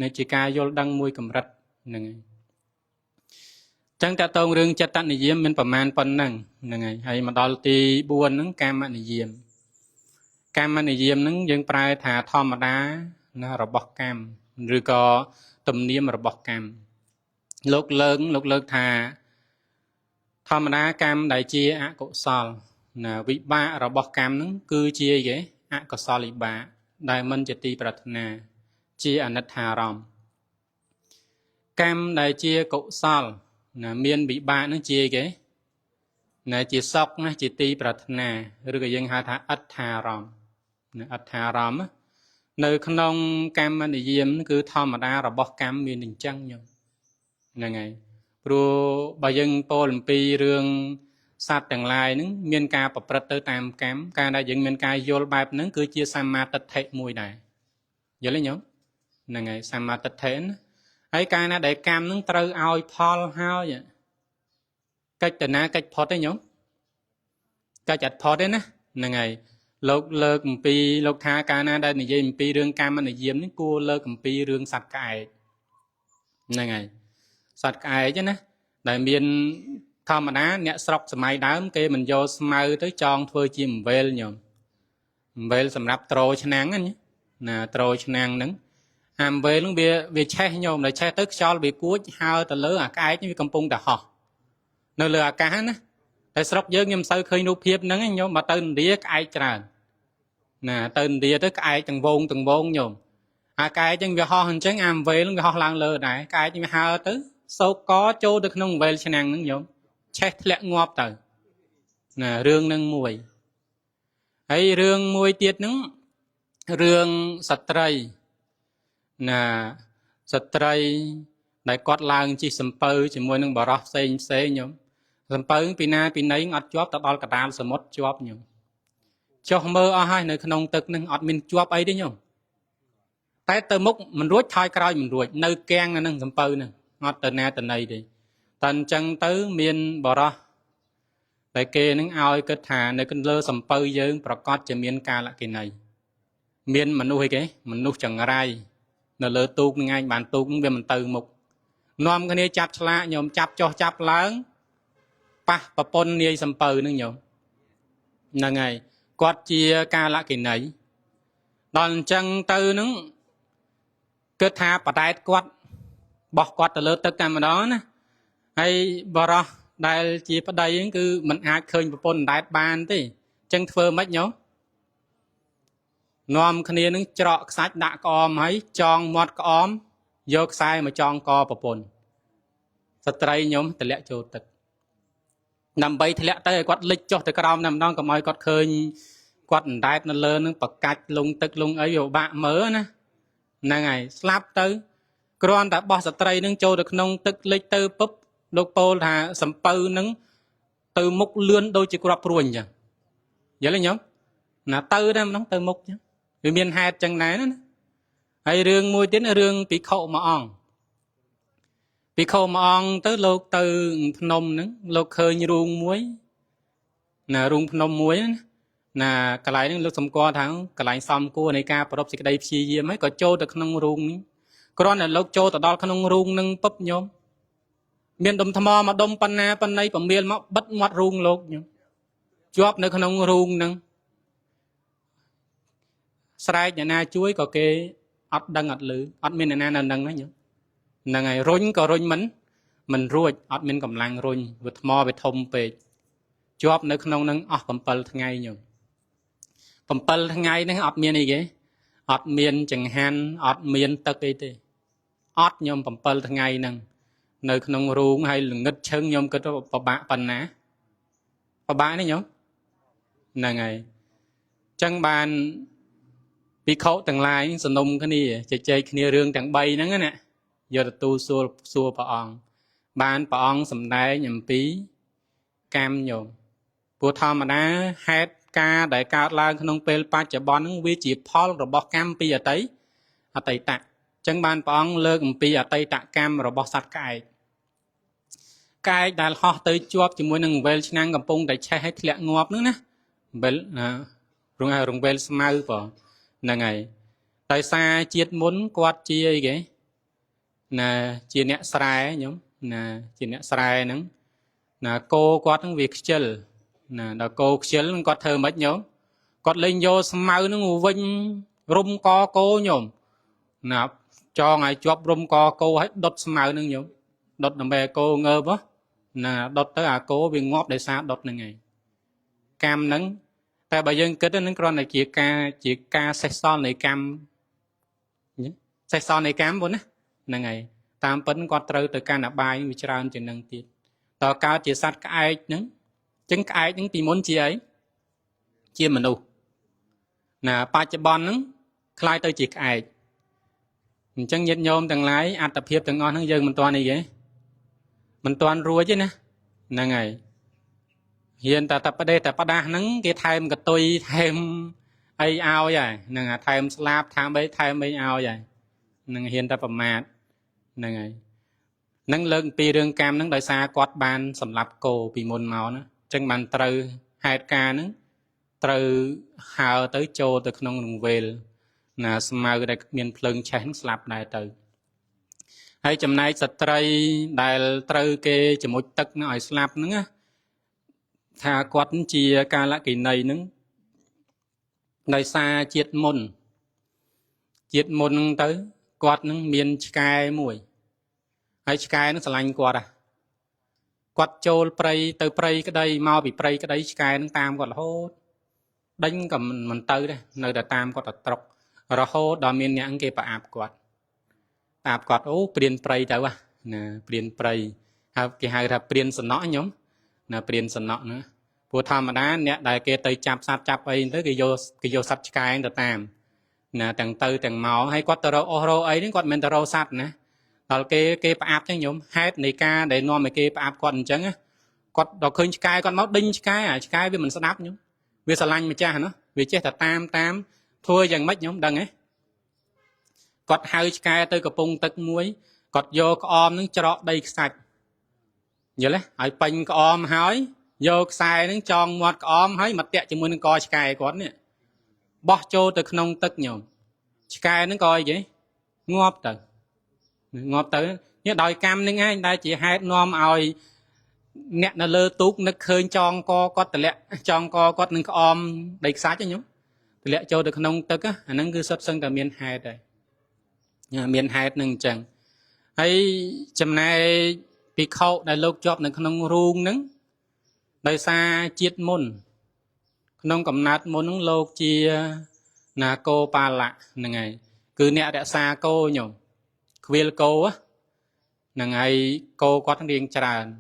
នេះជាការយល់ដឹងមួយកម្រិតហ្នឹងហើយចឹងតើតើរឿងចិត្តនិយមមានប្រមាណប៉ុណ្ណឹងហ្នឹងហើយមកដល់ទី4ហ្នឹងកាមនិយមហ្នឹងយើងប្រែថាធម្មតាណារបស់កម្មឬក៏ទំនៀមរបស់កម្មលោកលើកថាធម្មតាកម្មដែលជាអកុសលណាវិបាករបស់កម្មហ្នឹងគឺជាអកុសលវិបាកដែលមិនជាទីប្រាថ្នាជាអនិច្ចារម្មណ៍កម្មដែលជាកុសលណាមានវិបាកហ្នឹងជាណាជាសុខណាជាទីប្រាថ្នាឬក៏យើងហៅថាអត្ថារម្មណ៍ណាអត្ថារម្មណ៍នៅក្នុងកម្មនិយមគឺធម្មតារបស់កម្មមានអញ្ចឹងញោមហ្នឹងហើយព្រោះបើយើងពោលអំពីរឿងសត្វទាំងឡាយហ្នឹងមានការប្រព្រឹត្តទៅតាមកម្មការដែលយើងមានការយល់បែបហ្នឹងគឺជាសម្មាទិដ្ឋិមួយដែរយល់ទេញោមហ្នឹងហើយសម្មាទិដ្ឋិណាហើយកាលណាដែលកម្មហ្នឹងត្រូវឲ្យផលហើយកិច្ចតាណាកិច្ចផុតទេញោមកិច្ចអត់ផុតទេណាហ្នឹងហើយលោកលើកអំពីលោកថាកាលណាដែលនិយាយអំពីរឿងកម្មនិយមនេះគួរលើកអំពីរឿងសត្វក្អែកហ្នឹងហើយសត្វក្អែកណាដែលមានធម្មតាអ្នកស្រុកសម័យដើមគេមិនយកស្មៅទៅចងធ្វើជាអំវែលញោមអំវែលសម្រាប់ត្រោឆ្នាំងណាត្រោឆ្នាំងហ្នឹងអំវែលហ្នឹងវាឆេះញោមដល់ឆេះទៅខ្យល់វាគួចហើរទៅលើអាក្អែកនេះវាកំពុងតែហោះនៅលើអាកាសណាតែស្រុកយើងខ្ញុំមិនសូវឃើញរូបភាពហ្នឹងញោមមកទៅឥណ្ឌាក្អែកច្រើនណាទៅឥណ្ឌាទៅក្អែកទាំងវងញោមអាក្អែកហ្នឹងវាហោះអញ្ចឹងអាអំវែលវាហោះឡើងលើដែរក្អែកវាហើរទៅសោកកចូលទៅក្នុងអំវែលឆ្នាំងហ្នឹងញោមឆេះធ្លាក់ងាប់ទៅណារឿងហ្នឹងមួយហើយរឿងមួយទៀតហ្នឹងរឿងស្ត្រីណាស្ត្រីដែលគាត់ឡើងជិះសំពៅជាមួយនឹងបរោះផ្សេងញោមសំពៅពីណាពីណីអត់ជាប់ទៅដល់កណ្ដាលសមុទ្រជាប់ញោមចុះមើលអស់ហើយនៅក្នុងទឹកហ្នឹងអត់មានជាប់អីទេញោមតែទៅមុខមិនរួចថយក្រោយមិនរួចនៅគាំងហ្នឹងសំពៅហ្នឹងអត់ទៅណាទៅណីទេតែអញ្ចឹងទៅមានបរោះតែគេនឹងឲ្យគិតថានៅលើសំពៅយើងប្រកាសជាមានកាលកិណីមានមនុស្សអីគេមនុស្សចង្រៃនៅលើទូកហ្នឹងឯងបានទូកហ្នឹងវាមិនទៅមុខនាំគ្នាចាប់ឆ្លាកញោមចាប់ចុះចាប់ឡើងប៉ះប្រពន្ធនាយសំពៅហ្នឹងញោមហ្នឹងហើយគាត់ជាកាលកិណីដល់អញ្ចឹងទៅហ្នឹងគិតថាបដែតគាត់បោះគាត់ទៅលើទឹកតែម្ដងណាហើយបរោះដែលជាប្តីហ្នឹងគឺមិនអាចឃើញប្រពន្ធដែតបានទេអញ្ចឹងធ្វើម៉េចញោមនាំគ្នានឹងច្រកខ្សាច់ដាក់ក្អមហើយចងមាត់ក្អមយកខ្សែមកចងកប្រពន្ធស្ត្រីញោមទម្លាក់ចូលទឹកដើម្បីធ្លាក់ទៅឲ្យគាត់លិចចុះទៅក្រោមតែម្ដងកុំឲ្យគាត់ឃើញគាត់អណ្ដែតនៅលើនឹងប្រកាច់លងទឹកលងអីវាបាក់មើលណាហ្នឹងហើយស្លាប់ទៅគ្រាន់តែបោះស្ត្រីនឹងចូលទៅក្នុងទឹកលិចទៅពុបលោកពោលថាសំពៅនឹងទៅមុខលឿនដូចជាគ្រាប់ព្រួយអញ្ចឹងយល់ទេញោមណាទៅតែម្ដងទៅមុខអញ្ចឹងវាមានហេតុអញ្ចឹងដែរណាហើយរឿងមួយទៀតរឿងភិក្ខុមួយអង្គទៅលោកទៅភ្នំហ្នឹងលោកឃើញរូងមួយណារូងភ្នំមួយណាកន្លែងហ្នឹងលោកសម្គាល់ថាកន្លែងសំគួរនៃការប្រពសេចក្តីព្យាយាមហើយក៏ចូលទៅក្នុងរូងនេះគ្រាន់តែលោកចូលទៅដល់ក្នុងរូងហ្នឹងពុបញោមមានដុំថ្មមកដុំប៉ុណ្ណាប៉ុណ្ណីប្រមៀលមកបិទមាត់រូងលោកញោមជាប់នៅក្នុងរូងហ្នឹងស្រែកអ្នកណាជួយក៏គេអត់ដឹងអត់ឮអត់មានអ្នកណានៅនឹងណាញោមហ្នឹងហើយរុញក៏រុញមិនរួចអត់មានកម្លាំងរុញវាថ្មវាធំពេកជាប់នៅក្នុងនឹងអស់7ថ្ងៃញោម7ថ្ងៃហ្នឹងអត់មានអីគេអត់មានចង្ហាន់អត់មានទឹកអីទេអត់ញោម7ថ្ងៃហ្នឹងនៅក្នុងរូងហើយល្ងឹតឈឹងញោមគិតថាពិបាកប៉ុណ្ណាពិបាកនេះញោមហ្នឹងហើយអញ្ចឹងបានភិក្ខុទាំងឡាយសនុំគ្នាជជែកគ្នារឿងទាំង3ហ្នឹងណាយកទទួលសួរព្រះអង្គ ban bà ông sầm đáy nhầm pí cam nhôm bùa thò mà đá hết ca đại cao la không pel pa chả bón vi chỉ Paul rồi bọc cam pi ở tây tạ chẳng ban bà ông lơ pi ở tây tạ cam rồi bọc sắt cái đại họ tới chuột chỉ muốn nâng về năng cầm pung để che hết lẹ ngọt nữa nè về rung về smau vào là ngày tại sao chiết muốn quạt chia cái là chia nhẹ sài nhóm là chia nhẹ sài nắng là cô quạt những việc chơi là cô chơi quạt thơ mất nhóm quạt lên vô smau nó ngủ vinh rum co cô nhóm là cho ngày chụp rum co cô hết đốt smau nó nhóm đốt làm bè cô ngơ bó là đốt tới cô vì ngóp để xa đốt này ngày cam nắng tại bây giờ kết đến con này chỉ ca xe son này cam xe son này cam vốn á là ngày tam pấn con trâu từ ca nạp bài vì cho chỉ năng tiền tao cao chỉ sát cái ai nắng chứng cái ai những tìm muốn chi ấy chia mình đâu là ba chục bon nắng khai tới chỉ cái ai chẳng nhiệt nhôm từng lái ăn tập hiệp từng ngon hơn giờ mình toàn này vậy mình toàn rùa chứ nè là ngày hiện tại tập ở đây tập ở đa nắng cái thêm cái tôi thêm ai ao vậy nè thêm slab thêm mấy ao vậy nè hiện tại phẩm mát nè ngày nắng lớn pi đường cam nắng đợi xa quạt ban sầm lạp cổ bị môn máu nữa chân bàn từ hai ca nữa từ hào tới châu từ không ngừng về là smau đây miền phượng chén slab này từ hay chấm này sạch trai đại từ cái chấm một tấc nó ở slab nữa thà quạt chia ca lại kỳ này nữa đợi xa chiết môn tới quạt nó miền sky mùi hay sky nó lạnh quạt châu prey từ prey cái đây mau bị prey cái đấy sky nó tam quạt hốt đánh cầm mình tới đây nơi đã tam quạt trọc rồi hốt đòi miền nhãn kia bà áp quạt ô priên prey tới à nè priên prey cái hai là priên sần nọ nhóm là priên sần nọ nữa bùa thầm mà đá nè đại kia tới chạp ấy tới cái vô sắt sky nó tam nè tầng tư tầng máu hay quạt tơ rô ấy đến quạt men tơ rô sắt nè rồi cái áp chứ nhóm hết này ca để no mấy cái áp quạt chẳng á quạt đọc khơi sky con máu đinh sky với mình sẽ đáp nhóm vì sao lanh mà cha nó vì chết là tam thua dần mất nhóm đằng ấy quạt hai sky tới cái pung tật muối quạt vô cái om nó cho đây sạch nhớ lấy ai pin cái om hói vô xài nó tròn một cái om hói mặt tẹt chỉ muốn coi sky quạt nè bỏ trôi từ không tật nhom sky nó coi vậy ngóp tới nhớ đòi cam nên ngay đây chỉ hai nom oi nè nó lơ tút nó khơi tròn co có tệ lẹ tròn co có những cái om đầy xá cho nhúng tệ lẹ trôi từ không tật á nó cứ xuất sân cả miền hai đây miền hai nâng chẳng hay chấm này bị khâu đại lục chọp nó không ruông nứng đời xa chiết môn không cầm nát môn nứng lục chia là cô pa lạ là ngày cứ nè đã xa cô nhung khuyên cô á là ngày cô có thằng điên tràn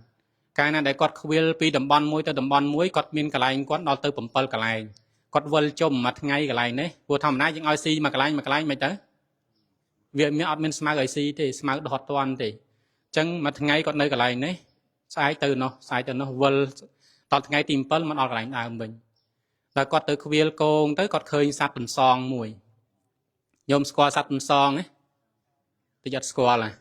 cái này để có khuyên pi đầm bon muối tới đầm bon muối có miên cả lại có nó tới bấm pel cả lại có vơi chôm mặt ngay cả lại đấy vừa thầm nãy những oxy mà cả lại mấy tới việc miếng admin smart oxy thì smart đọt toàn thì chân mặt ngay có nơi cả lại đấy sai từ nó vơi tọt ngay tìm pel mà đọt lại đào mình và có tới khuyên cô tới có khơi sát tuần song mùi nhôm squat sát tuần song ấy tôi giật squat là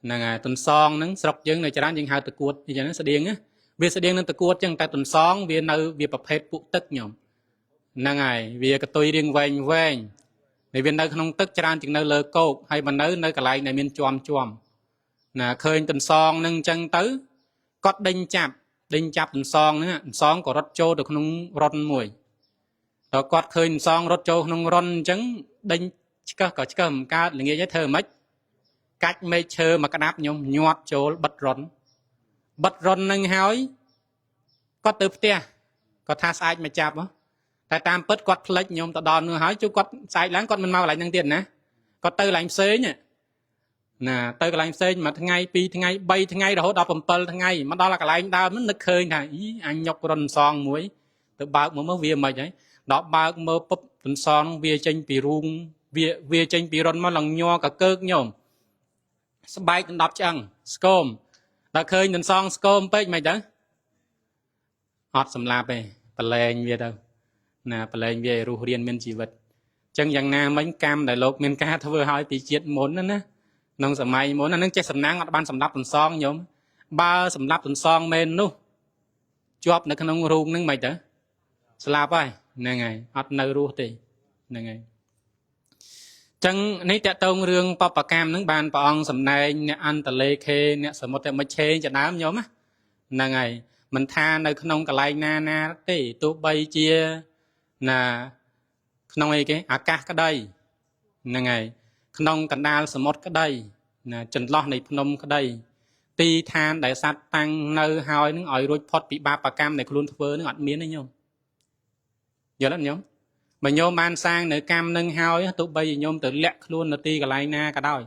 ngày tuần song nắng sọc dương này chả đang hai từ cuột thì nó sẽ điên á vì sẽ điên nên từ cuột chẳng tại tuần song vì nơi vì bậc hết phụ tức nhom ngày vì cái tôi điên vang để vì nơi không tức chả đang chừng nơi lơ cô hay mà nơi cả lại này miền chom là khơi tuần song nâng chân tới có đinh chạp tuần song nữa song có rót trâu được không rót mùi đó quạt khơi song rót trâu không rót trắng đinh có một ca là nghĩa với thơ mất cách mấy chơi mà cái đáp nhom nhọt chỗ bật rôn nâng hói có từ tia có tha sai mà chạp á tại tam bớt quạt lệch nhom ta đòn nữa hói chú quạt sai láng quạt mình mau lại năng tiền nè có từ lại xế nhỉ nè từ lại xế mà thằng ngày pi thằng ngày bay thằng ngày rồi đọc bầm pel thằng ngày mà đó là cái lại đau nó nực khơi nè ý anh nhóc rôn son muối từ bao mới về mà đấy đó bao mơ bắp tuần son về tranh pi ruông về tranh pi rôn mà lần nho cả cơ nhomสบายกันดับจัง scom đã khơi nên song scom pech mày đó hot sầm lạp ấy bờ lênh về đâu nè bờ lênh về ru riêng miền chỉ vật chẳngយ៉ាងណាមិញកម្មដែលលោកមានការធ្វើឲ្យពីជាតិមុនណាក្នុងសម័យមុនអានឹងចេះសំណាងអត់បានសម្លាប់ទន្សងញោមបើសម្លាប់ទន្សងមែននោះជាប់នៅក្នុងរូងហ្នឹងមិនទៅស្លាប់ហើយហ្នឹងហើយអត់នៅរស់ទេហ្នឹងហើយចឹងនេះតកតងរឿងបបកម្មហ្នឹងបានព្រះអង្គសម្ដែងអ្នកអន្តលេខេអ្នកសមុទ្រមិឆេជាដើមញោមហ្នឹងហើយមិនថានៅក្នុងកន្លែងណាទេទោះបីជាណាក្នុងអីគេអាកាសក្តីហ្នឹងហើយក្នុងកណ្ដាលសមុទ្រក្តីណាចន្លោះនៃភ្នំក្តីទីឋានដែលសត្វតាំងនៅហើយនឹងឲ្យរួចផុតពីបាបកម្មដែលខ្លួនធ្វើនឹងអត់មានទេញោមយល់ទេញោមបើញោមបានសាងនៅកម្មនឹងហើយទោះបីញោមទៅលាក់ខ្លួននៅទីកន្លែងណាក៏ដោយ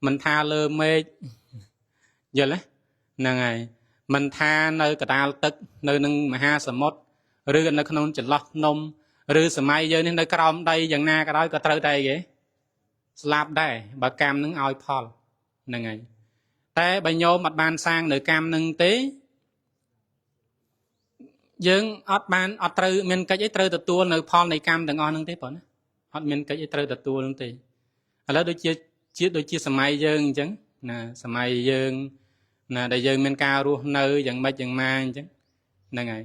មិនថាលើមេឃយល់ទេហ្នឹងហើយមិនថានៅកណ្ដាលទឹកនៅនឹងមហាសមុទ្រឬនៅក្នុងចន្លោះភ្នំឬសម័យយើងនេះនៅក្រោមដីយ៉ាងណាក៏ដោយក៏ត្រូវតែគេស្លាប់ដែរបើកម្មនឹងឲ្យផលហ្នឹងហើយតែបើញោមអត់បានសាងនៅកម្មនឹងទេយើងអត់ត្រូវមានកិច្ចអីត្រូវទទួលនៅផលនៃកម្មទាំងអស់ហ្នឹងទេបងណាអត់មានកិច្ចអីត្រូវទទួលហ្នឹងទេឥឡូវដូចជាសម័យយើងអញ្ចឹងណាសម័យយើងណាដែលយើងមានការរស់នៅយ៉ាងម៉េចយ៉ាងម៉ាអញ្ចឹងហ្នឹងហើយ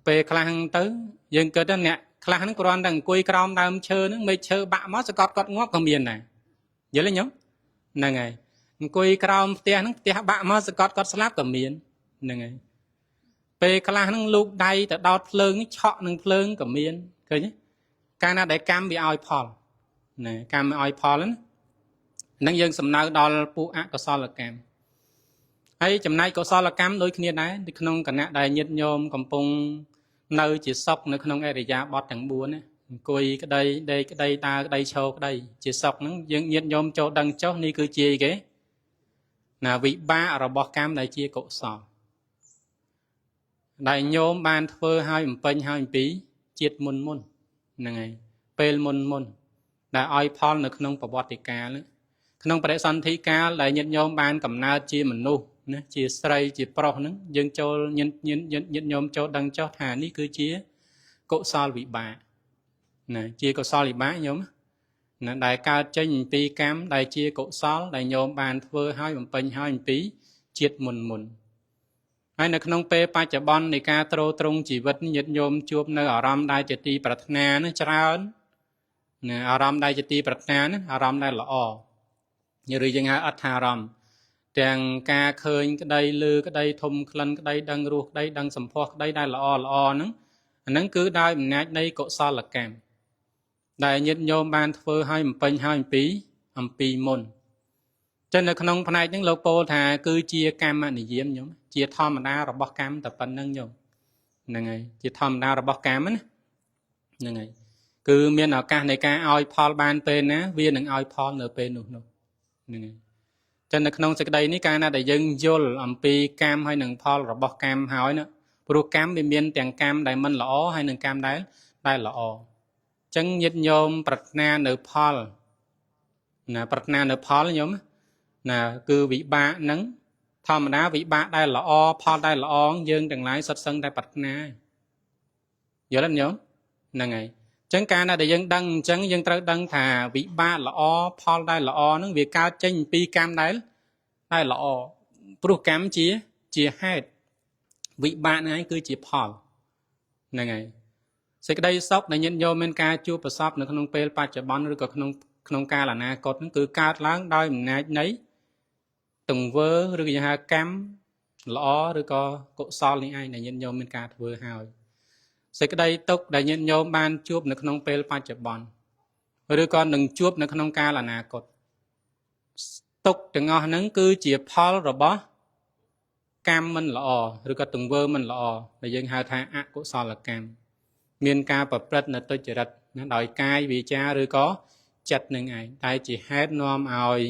ពេលខ្លះទៅយើងគិតថាអ្នកខ្លះហ្នឹងគ្រាន់តែអង្គុយក្រោមដើមឈើហ្នឹងមេឃឈើបាក់មកសកត់គាត់ងាប់ក៏មានដែរយល់ទេញោមហ្នឹងហើយអង្គុយក្រោមផ្ទះហ្នឹងផ្ទះបាក់មកសកត់គាត់ស្លាប់ក៏មានហ្នឹងហើយពេលខ្លះហ្នឹងលូកដៃទៅដោតភ្លើងនេះឆក់នឹងភ្លើងក៏មានឃើញទេកាលណាដែលកម្មវាឲ្យផលណាកម្មឲ្យផលហ្នឹងយើងសំដៅដល់ពួកអកុសលកម្មហើយចំណែកកុសលកម្មដូចគ្នាដែរនៅក្នុងគណៈដែលញាតិញោមកំពុងនៅជាសុខនៅក្នុងអរិយាបថទាំង4ណាអង្គុយក្តីដេកក្តីដើរក្តីឈរក្តីជាសុខហ្នឹងយើងញាតិញោមចូលដឹងចុះនេះគឺជាអីគេណាវិបាករបស់កម្មដែលជាកុសលដែលញោមបានធ្វើឲ្យបំពេញឲ្យអំពីជាតិមុនហ្នឹងហើយពេលមុនដែលឲ្យផលនៅក្នុងប្រវត្តិកាលក្នុងបរិសន្ធិកាលដែលញាតិញោមបានកំណើតជាមនុស្សណាជាស្រីជាប្រុសហ្នឹងយើងចូលញាតិញោមចូលដឹងចុះថានេះគឺជាកុសលវិបាកណាជាកុសលវិបាកញោមណាដែលកើតចេញអំពីកម្មដែលជាកុសលដែលញោមបានធ្វើឲ្យបំពេញឲ្យអំពីជាតិមុនហើយនៅក្នុងពេលបច្ចុប្បន្ននៃការទ្រទ្រង់ជីវិតញាតិញោមជួបនៅអារម្មណ៍ដែលជាទីប្រាថ្នានឹងច្រើនណាអារម្មណ៍ដែលជាទីប្រាថ្នាណាអារម្មណ៍ដែលល្អឬយើងហៅអត្ថារម្មណ៍ទាំងការឃើញក្តីឮក្តីធំក្លិនក្តីដឹងរសក្តីដឹងសម្ផស្សក្តីដែលល្អហ្នឹងអាហ្នឹងគឺដោយអំណាចនៃកុសលកម្មដែលញាតិញោមបានធ្វើឲ្យបំពេញឲ្យអំពីមុនចឹងនៅក្នុងផ្នែកហ្នឹងលោកពោលថាគឺជាកម្មនិយមញោមជាធម្មតារបស់កម្មតែប៉ុណ្្នឹងញោមហ្នឹងហើយជាធម្មតារបស់កម្មណាហ្នឹងហើយគឺមានឱកាសនៃការឲ្យផលបានពេលណាវានឹងឲ្យផលនៅពេលនោះហ្នឹងហើយចឹងនៅក្នុងសេចក្តីនេះកាលណាដែលយើងយល់អំពីកម្មហើយនឹងផលរបស់កម្មហើយណាព្រោះកម្មវាមានទាំងកម្មដែលមិនល្អហើយនឹងកម្មដែលល្អចឹងញាតិញោមប្រាថ្នានៅផលណាប្រាថ្នានៅផលញោមណាគឺវិបាកហ្នឹងធម្មតាវិបាកដែលល្អផលដែលល្អយើងទាំងឡាយសុទ្ធសឹងតែប្រាថ្នាយល់ទេញោមហ្នឹងហើយចឹងកាលណាដែលយើងដឹងអញ្ចឹងយើងត្រូវដឹងថាវិបាកល្អផលដែលល្អហ្នឹងវាកើតចេញពីកម្មដែលល្អព្រោះកម្មជាហេតុវិបាកហ្នឹងឯងគឺជាផលហ្នឹងហើយសេចក្តីសុខដែលញាតិញោមមានការជួបប្រសពនៅក្នុងពេលបច្ចុប្បន្នឬក៏ក្នុងកាលអនាគតហ្នឹងគឺកើតឡើងដោយអំណាចនៃទង្វើឬក៏យើងហៅកម្មល្អឬក៏កុសលនេះឯងដែលញាតិញោមមានការធ្វើហើយសេចក្តីទុក្ខដែលញាតិញោមបានជួបនៅក្នុងពេលបច្ចុប្បន្នឬក៏នឹងជួបនៅក្នុងកាលអនាគតទុក្ខទាំងអស់ហ្នឹងគឺជាផលរបស់កម្មមិនល្អឬក៏ទង្វើមិនល្អដែលយើងហៅថាអកុសលកម្មមានការប្រព្រឹត្តនៅទុច្ចរិតណាដោយកាយវាចាឬក៏ចិត្តនឹងឯងតែជាហេតុនាំឲ្យ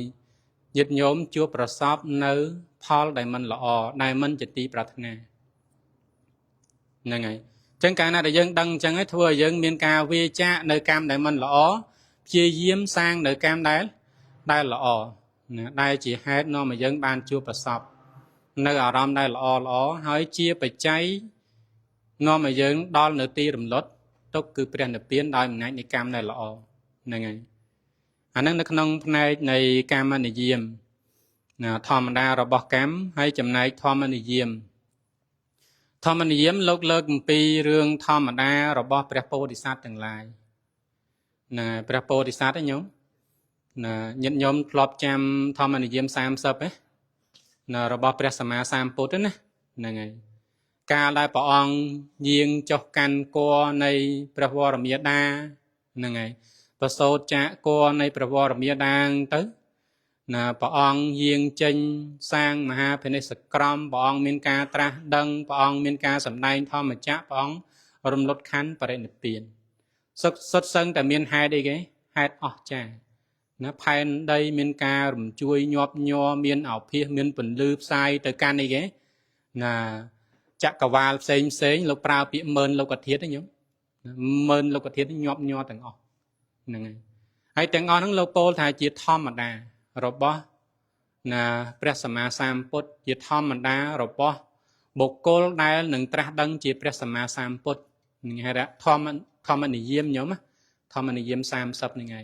ញាតិញោមជួបប្រសពនៅផលដែលមិនល្អដែលមិនជាទីប្រាថ្នាហ្នឹងហើយចឹងកាលណាដែលយើងដឹងអញ្ចឹងហើយធ្វើឲ្យយើងមានការវាចាកនៅកម្មដែលមិនល្អព្យាយាមសាងនៅកម្មដែលល្អ đại chỉ hết nó mà dân ban chưa bật sọc nơi ở rom đây là ó hỏi chia bạch cháy nó mà dân đo nửa ti rầm lót tốt cứ bèn được biến đòi một ngàyในcam này là ó nàyไงอันนั้นในขนมในการมันเยี่ยมธรรมดาเราบอกแกมให้จำในธรรมนิยมธรรมนิยมโลกเลิกปีเรื่องธรรมดาเราบอกพระโพธิสัตว์ต่างหลายพระโพธิสัตว์ได้ยังยันยมปลอบจำธรรมนิยม30เราบอกพระสัมมาสัมพุทธนะนั่นไงการได้ปองยิงจกกันกัวในพระวรมีดานั่นไงประโสดจะกัวในพระวรมีดาตึ๊ปองยิงจิงสร้างมหาเพนิสกรมปองมีการตรัสดังปองมีการสำแดงธรรมจักปองรมลดขันประเด็นเปลี่ยนสดซึ่งแต่มีหายได้ไงหายออกจากภายในมีการรมช่วยยอบยอมีเอาเพียมีผลลืบใส่แต่การได้ไงจักรวาลเซ็งเราปราบปีเมินเรากระเทียดได้ยังเมินเรากระเทียดยอบยอแต่งออกนั่นไงไอ้แต่งออกนั้นเราโปรถ่ายจิตธรรมดาเราบอกพระสัมมาสัมพุทธจิตธรรมดาเราบอกบุคคลได้หนึ่งตรัสดังจิตพระสัมมาสัมพุทธนี่ไงละธรรมนิยมเยอะมั้ยธรรมนิยม30นี่ไง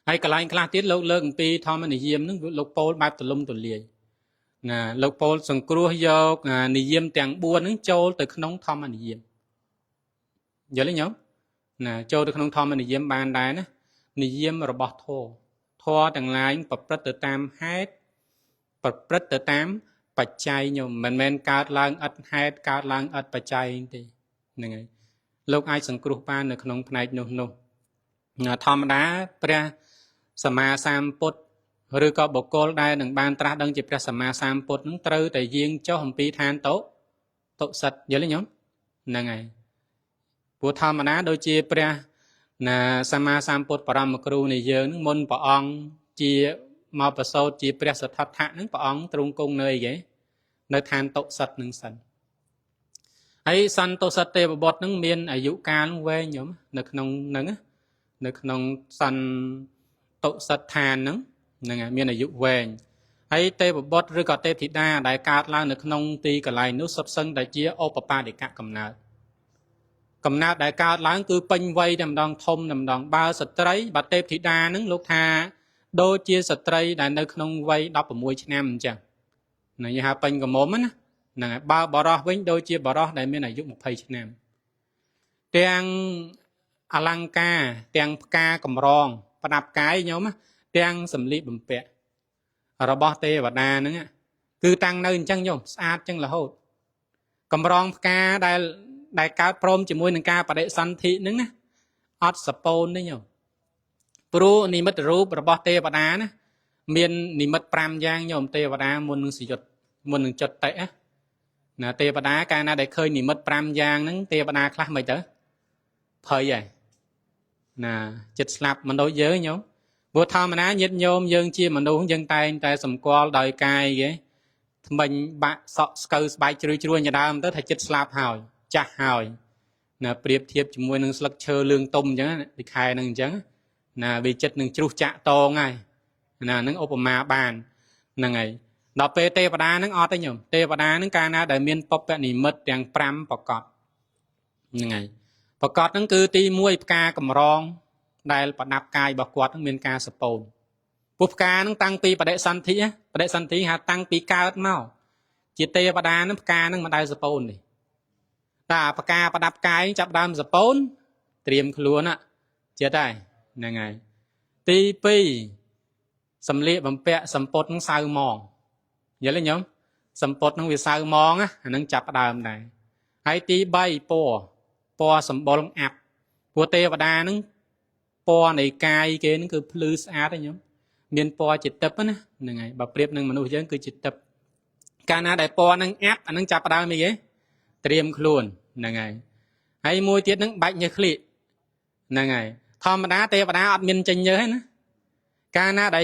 ไอ้กลายคลาติดเลิกปีธรรมนิยมนึงโลกโปลแบบตะลุมตุเลียโลกโปลสังครูโยกนิยมแต่งบัวนึงโจลแต่ขนมธรรมนิยมเยอะเลยเนาะโจลแต่ขนมธรรมนิยมบานได้นะนิยมเราบอกโททอต่างหลายปรับประตูตามให้ปรับประตูตามปัจจัยโยมมันเป็นการล้างอัดให้การล้างอัดปัจจัยนี่ยังไงโลกไอสังครูปานในขนมพนัยโนธรรมดาพระสัมมาสัมพุทธหรือก็บุคคลได้หนึ่งบานตรัสดังจิตพระสัมมาสัมพุทธนั้นตรึแต่ยิงเจ้าหงปีทานโตสัตเยอะเลยโยมยังไงผู้ธรรมดาโดยจีพระสัมมาสัมพุทธปรามครูในเยอะนึงมนปองจีมาประสบจีเปรียสทัพทะนึงปองตรงกงเนยไงในทานโตสัตหนึ่งสันไอ้สันโตสัตเตปบดนึงเมียนอายุการเวงอยู่ในขนมนึงในขนมสันโตสัตทานนึงนั่นไงเมียนอายุเวงไอ้เตปบดหรือก็เตธิดาได้การล่างในขนมตีกับลายนุสับซึ่งได้เจียโอปปาเดกะกำเนิดกำนัดได้การล้างคือเป็นวัยดำดองทมดำดองบาสตรีบัดเตปธิดานึงลูกทาโดยเจียสตรีได้ในขนมวัยดับมวยชนะมันจังนั่นยังหาเป็นกับโมมันนะนั่นบาบารอวิ่งโดยเจียบารอได้ไม่อายุ1 ปีชนะเตียงอลังกาเตียงกากำรองประดับกายโยมเตียงสำลีบำเปะระบอบเตวดานึงคือตั้งเนินจังโยมสะอาดจังละโหดกำรองกาได้การพร้อมจะมวยหนึ่งการประเดสันทินึงนะอัดสปอนนี่โยมปรูนิมิตรูประบอบเตวดานะเมียนนิมิตปรามยางโยมเตวดามวลหนึ่งสิจุดมวลหนึ่งจุดเตะเตวดาการน่าได้เคยนิมิตปรามยางนั้นเตวดาคลาสไม่เจอเพยใหญ่จิตสลับมันโดยเยอะโยมบัวทอมันนะยึดโยมยังเชี่ยมันดูยังแต่สมกอลโดยกายไงmình bạn sọ sờ bài chui chui nhà đam tới thầy chết slap hào chặt hào nè priệp thiệp chỉ mua nâng sặc chơi lương tôm chẳng bị khai nâng chẳng nè bị chết nâng chui chạ to ngay nè nâng Obama bàn nè ngày đọc pt và đa nâng ở tay nhom t và đa nâng Canada đại miền pop nị mất tiếng pram bọc cọt nè ngày bọc cọt nâng cứ ti muôi ca cầm rong đại bọc đạp cài bọc quạt nâng miền ca sponปุกานั่งตั้งปีประเดสันติหาตั้งปีกาดเมาจิตเตปดานั่งกานั่งมาได้สปอนนี่ตาปากาประดับกายจับดำสปอนเตรียมขลุ่นอ่ะเจ้าได้ยังไงตีปีสำเร็จบำเพ็ญสัมปทนั่งสาวมองอย่าเลยย้อมสัมปทนั่งวิสาวมองอ่ะนั่งจับดำได้ไอตีใบปอสมบูรณ์อับปัวเตปดานั่งปอในกายเกนั่นคือพลืสอาร์ได้ย้อมเมียนปอจิตตับนะยังไงแบบเปรียบหนึ่งมนุษย์เยอะคือจิตตับการน่าได้ปอนั่งแอปนั่งจับดาวมีไงเตรียมขลุ่นยังไงให้มวยเตี้ยนั่งใบเนื้อคลียังไงธรรมดาเตปดาอัดเมียนจังเยอะนะการน่าได้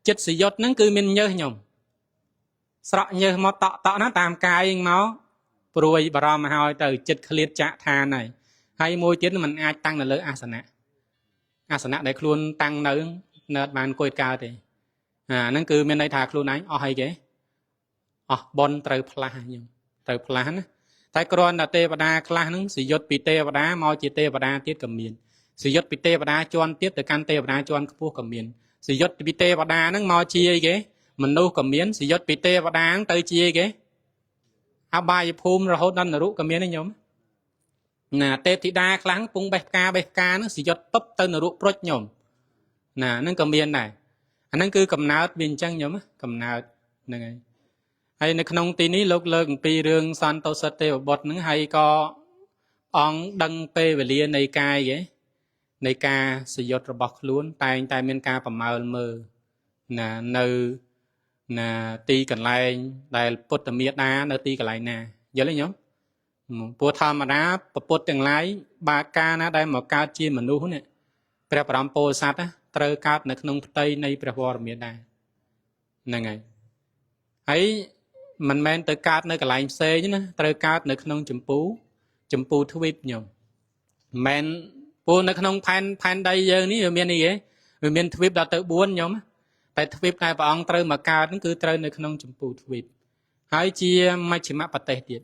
จิตสิยศนั่งคือเมียนเยอะหยงสระเยอะมาต่อนะตามกายยังเนาะปลุยบารมาหอยแต่จิตเคลียจะทานไหนให้มวยเตี้ยมันอาจตั้งในเลืออาสนะได้ขลุ่นตั้งเนื้อเนิร์ดมันโกยกาวเตะ ហ្នឹងគឺមានន័យថាខ្លួនឯងអស់អីគេអស់បនត្រូវផ្លាស់ខ្ញុំត្រូវផ្លាស់ណាតែគ្រាន់តែទេវតាខ្លះហ្នឹងសយុទ្ធពីទេវតាមកជាទេវតាទៀតក៏មានសយុទ្ធពីទេវតាជាន់ទៀតទៅកាន់ទេវតាជាន់ខ្ពស់ក៏មានសយុទ្ធពីទេវតាហ្នឹងមកជាអីគេមនុស្សក៏មានសយុទ្ធពីទេវតាហ្នឹងទៅជាអីគេអបាយភូមិរហូតដល់នរកក៏មានទេញោមណាទេពធីតាខ្លាំងពងបេះផ្កាហ្នឹងសយុទ្ធតុបទៅនរកព្រុចញោមណាហ្នឹងក៏មានដែរអាហ្នឹងគឺកំណើតវាអញ្ចឹងញោមកំណើតហ្នឹងហើយហើយនៅក្នុងទីនេះលោកលើកអំពីរឿងសន្តោសទេវបុត្រហ្នឹងហើយក៏អង្គដឹងពេលវេលានៃកាយគេនៃការសយុទ្ធរបស់ខ្លួនតែងតែមានការប្រមើលមើលណានៅណាទីកន្លែងដែលពុទ្ធមេដានៅទីកន្លែងណាយល់ទេញោមព្រោះធម្មតាពុទ្ធទាំងឡាយបាកាណាដែលមកកើតជាមនុស្សនេះព្រះបរមពោធិសត្វត្រូវកើតនៅក្នុងផ្ទៃនៃព្រះវរមេដាហ្នឹងហើយមិនមែនទៅកើតនៅកន្លែងផ្សេងណាត្រូវកើតនៅក្នុងចម្ពូទ្វីបញោមមិនមែនព្រោះនៅក្នុងផែនដីយើងនេះវាមានអីគេវាមានទ្វីបដល់ទៅ4ញោមតែទ្វីបដែលព្រះអង្គត្រូវមកកើតហ្នឹងគឺត្រូវនៅក្នុងចម្ពូទ្វីបហើយជាមជ្ឈិមប្រទេសទៀត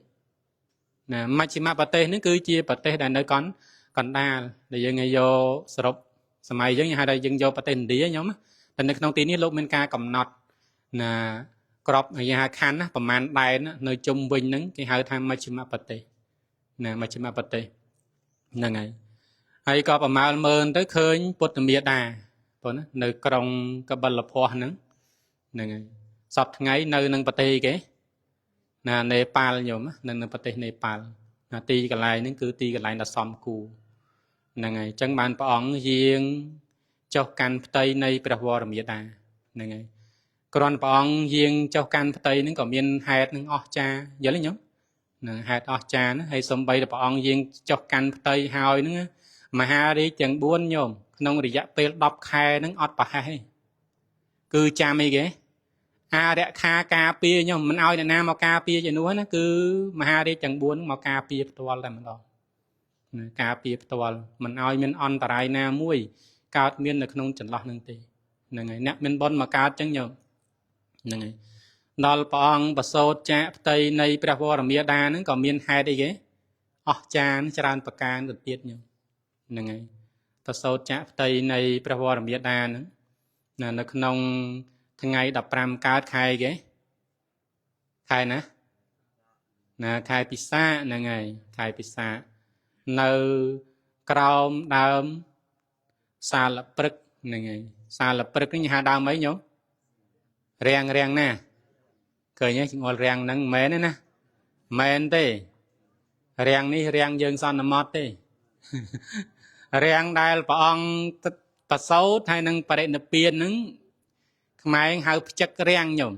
ណាមជ្ឈិមប្រទេសនេះគឺជាប្រទេសដែលនៅកណ្ដាលដែលយើងឲ្យយកសរុបសម័យយើងហៅថាយើងយកប្រទេសឥណ្ឌាញោមតែនៅក្នុងទីនេះលោកមានការកំណត់ណាក្របអាយ៉ាខណ្ឌណាប្រមាណដែននៅជុំវិញហ្នឹងគេហៅថាមជ្ឈិមប្រទេសណាមជ្ឈិមប្រទេសហ្នឹងហើយក៏ប្រមាលមើលទៅឃើញពុទ្ធមេដាប៉ុណ្ណានៅក្រុងកបិលភ័ស្ត្រហ្នឹងហើយសពថ្ងៃនៅនឹងប្រទេសគេណានេប៉ាល់ញោមនៅប្រទេសនេប៉ាល់ណាទីកន្លែងហ្នឹងគឺទីកន្លែងដ៏សំគូហ្នឹងហើយអញ្ចឹងបានព្រះអង្គយាងចុះកាន់ផ្ទៃនៃព្រះវរមេដាហ្នឹងហើយគ្រាន់ព្រះអង្គយាងចុះកាន់ផ្ទៃហ្នឹងក៏មានហេតុនឹងអស្ចារ្យយល់ទេញោមនឹងហេតុអស្ចារ្យណាហើយសំបីតែព្រះអង្គយាងចុះកាន់ផ្ទៃហើយហ្នឹងមហារាជទាំង4ញោមក្នុងរយៈពេល10ខែហ្នឹងអត់ប្រហែសទេគឺចាំអីគេអារក្ខាការពារញោមមិនឲ្យអ្នកណាមកការពារជំនួសណាគឺមហារាជទាំង4ហ្នឹងមកការពារផ្ទាល់តែម្ដងការពារផ្ទាល់មិនឲ្យមានអន្តរាយណាមួយកើតមាននៅក្នុងចន្លោះហ្នឹងទេហ្នឹងហើយអ្នកមានបុណ្យមកកើតចឹងញោមហ្នឹងហើយដល់ព្រះអង្គប្រសូតចាកផ្ទៃនៃព្រះវរមេដាហ្នឹងក៏មានហេតុអីគេអស្ចារ្យច្រើនប្រការទៅទៀតញោមហ្នឹងហើយប្រសូតចាកផ្ទៃនៃព្រះវរមេដាហ្នឹងនៅក្នុងថ្ងៃ15កើតខែគេខែណាខែពិសាហ្នឹងហើយខែពិសានៅក្រោមដើមសាលព្រឹកហ្នឹងហើយសាលព្រឹកនេះហៅដើមអីញោមរាំងណាឃើញទេចង្អុលរាំងហ្នឹងមិនមែនទេណាមែនទេរាំងនេះរាំងយើងសន្មតទេរាំងដែលព្រះអង្គប្រសូតហើយនឹងបរិនិព្វានហ្នឹងខ្មែរហៅផ្ចឹករាំងញោម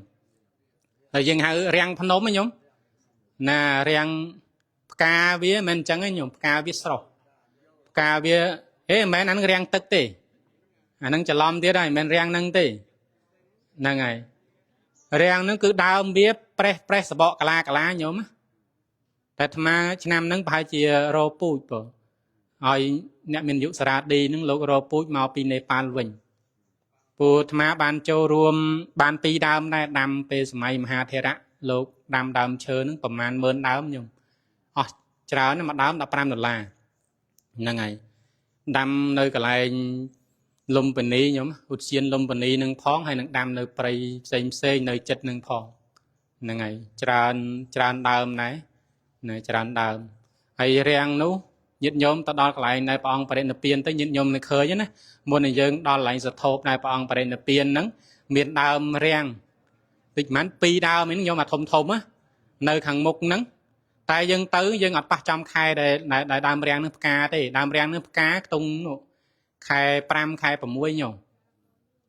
ហើយយើងហៅរាំងភ្នំញោមណារាំងផ្កាវាមិនមែនអញ្ចឹងទេញោមផ្កាវាស្រស់ផ្កាវាមិនមែនអានឹងរាំងទឹកទេអានឹងច្រឡំទៀតហើយមិនមែនរាំងហ្នឹងទេហ្នឹងហើយរាំងហ្នឹងគឺដើមវាប្រេះសបកកាឡាញោមតែអាត្មាឆ្នាំហ្នឹងប្រហែលជារោពូជបងឲ្យអ្នកមានយុសារ៉ាឌីហ្នឹងលោករោពូជមកពីនេប៉ាល់វិញពូអាត្មាបានចូលរួមបាន2ដើមដែរដាំពេលសម័យមហាធេរៈលោកដាំដើមឈើហ្នឹងប្រហែល10000ដើមញោមអស់ច្រើនណាស់មួយដើម$15ហ្នឹងហើយដាំនៅកន្លែងលំពនីញោមឧទ្យានលំពនីនឹងផងហើយនឹងដាំនៅព្រៃផ្សេងនៅចិត្តនឹងផងហ្នឹងហើយច្រើនដើមដែរណាច្រើនដើមហើយរាំងនោះញាតិញោមទៅដល់កន្លែងដែលព្រះអង្គបរិនិព្វានទៅញាតិញោមនឹងឃើញណាមុននឹងយើងដល់កន្លែងសធោបដែលព្រះអង្គបរិនិព្វានហ្នឹងមានដើមរាំងតិចប៉ុន្មាន2ដើមហ្នឹងញោមអាធំនៅខាងមុខហ្នឹងតែយើងទៅយើងអត់ប៉ះចំខែដែលដើមរាំងនឹងផ្កាទេដើមរាំងនឹងផ្កាខ្ទង់នោះខែ5ខែ6ញោម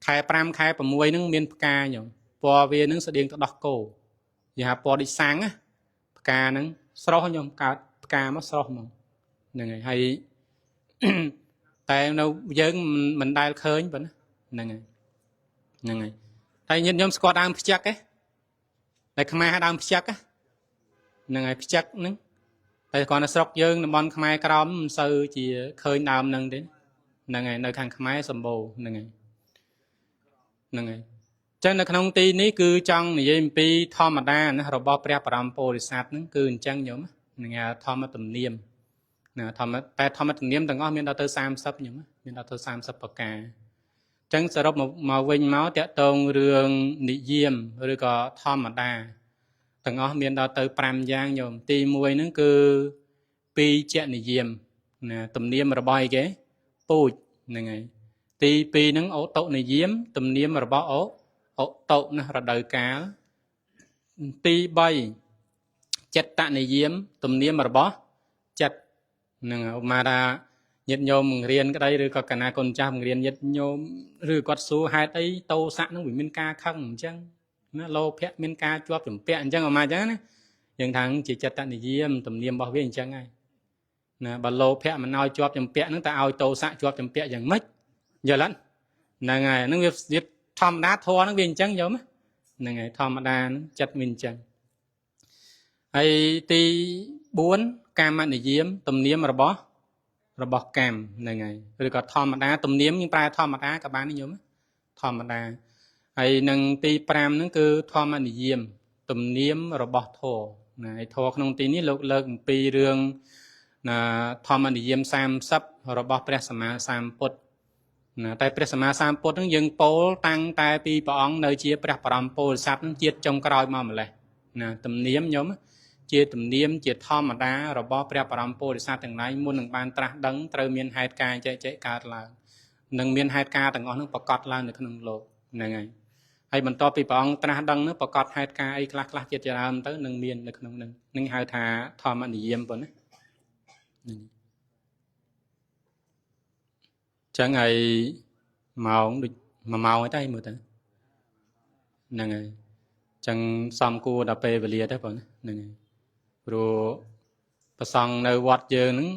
ខែ5ខែ6ហ្នឹងមានផ្កាញោមពណ៌វានឹងស្តៀងទៅដោះគោនិយាយថាពណ៌ដូចសាំងណាផ្កាហ្នឹងស្រស់ញោមកើតផ្កាមកស្រស់ហ្មងហ្នឹងហើយតែនៅយើងមិនដែលឃើញប៉ុណ្ណាហ្នឹងហើយតែញាតិញោមស្គាល់ដើមផ្ចឹកទេតែខ្មែរហៅដើមផ្ចឹកហ្នឹងហើយផ្ចឹកហ្នឹងតែគ្រាន់តែស្រុកយើងតំបន់ខ្មែរក្រោមមិនសូវជាឃើញដើមហ្នឹងទេហ្នឹងហើយនៅខាងខ្មែរសម្បូរហ្នឹងហើយ ចឹងនៅក្នុងទីនេះគឺចង់និយាយអំពីធម្មតាណារបស់ព្រះបរមពុរិស័ទហ្នឹងគឺអញ្ចឹងញោមនឹងធម្មទំនៀមណាតែធម្មទំនៀមទាំងអស់មានដល់ទៅ30ញោមមានដល់ទៅ30ប្រការអញ្ចឹងសរុបមកវិញមកតកតងរឿងនិយមឬក៏ធម្មតាទាំងអស់មានដល់ទៅ5យ៉ាងញោមទី1ហ្នឹងគឺពីចនិយមណាទំនៀមរបស់អីគេពូជហ្នឹងហើយទី2ហ្នឹងអូតុនិយមទំនៀមរបស់អូតុណារដូវកាលទី3ចិត្តតនិយមទំនៀមរបស់ចិត្តនឹងឧមាថាញាតិញោមបង្រៀនក្តីឬក៏កណាកូនចាស់បង្រៀនញាតិញោមឬគាត់សួរហេតុអីតោសៈនឹងវាមានការខឹងអញ្ចឹងណាលោភៈមានការជាប់ចម្ពាក់អញ្ចឹងឧមាអញ្ចឹងណាយើងថាជាចិត្តនិយមទំនៀមរបស់វាអញ្ចឹងហើយណាបើលោភៈមិនឲ្យជាប់ចម្ពាក់ហ្នឹងតែឲ្យតោសៈជាប់ចម្ពាក់យ៉ាងម៉េចយល់ហ្នឹងហើយហ្នឹងវាធម្មតាធម៌ហ្នឹងវាអញ្ចឹងយល់ហ្នឹងហើយធម្មតាហ្នឹងចិត្តវាអញ្ចឹងហើយទី4កាមនិយមទំនៀមរបស់កម្មហ្នឹងហើយឬក៏ធម្មតាទំនៀមយើងប្រែធម្មតាក៏បានញោមធម្មតាហើយនឹងទី5ហ្នឹងគឺធម្មនិយមទំនៀមរបស់ធម៌ណាហើយធម៌ក្នុងទីនេះលោកលើកអំពីរឿងណាធម្មនិយម30របស់ព្រះសម្មាសម្ពុទ្ធណាតែព្រះសម្មាសម្ពុទ្ធហ្នឹងយើងពោលតាំងតែពីព្រះអង្គនៅជាព្រះបរមពុរិស័ទហ្នឹងជាតិចុងក្រោយមកម្លេះណាទំនៀមញោមជាទំនៀមជាធម្មតារបស់ព្រះបរមពុរិស័ទទាំងឡាយមុននឹងបានត្រាស់ដឹងត្រូវមានហេតុការណ៍ចែកកើតឡើងនឹងមានហេតុការណ៍ទាំងអស់ហ្នឹងប្រកបឡើងនៅក្នុងលោកហ្នឹងហើយហើយបន្ទាប់ពីព្រះអង្គត្រាស់ដឹងហ្នឹងប្រកបហេតុការណ៍អីខ្លះជាតិច្រើនទៅនឹងមាននៅក្នុងហ្នឹងនឹងហៅថាធម្មនិយមប៉ុណ្ណាចឹងហើយម៉ោងដូច1ម៉ោងហើយតែមើលទៅហ្នឹងហើយចឹងសំគួរដល់ពេលវេលាទៅបងហ្នឹងហើយព្រោះប្រសង់នៅវត្តយើងហ្នឹង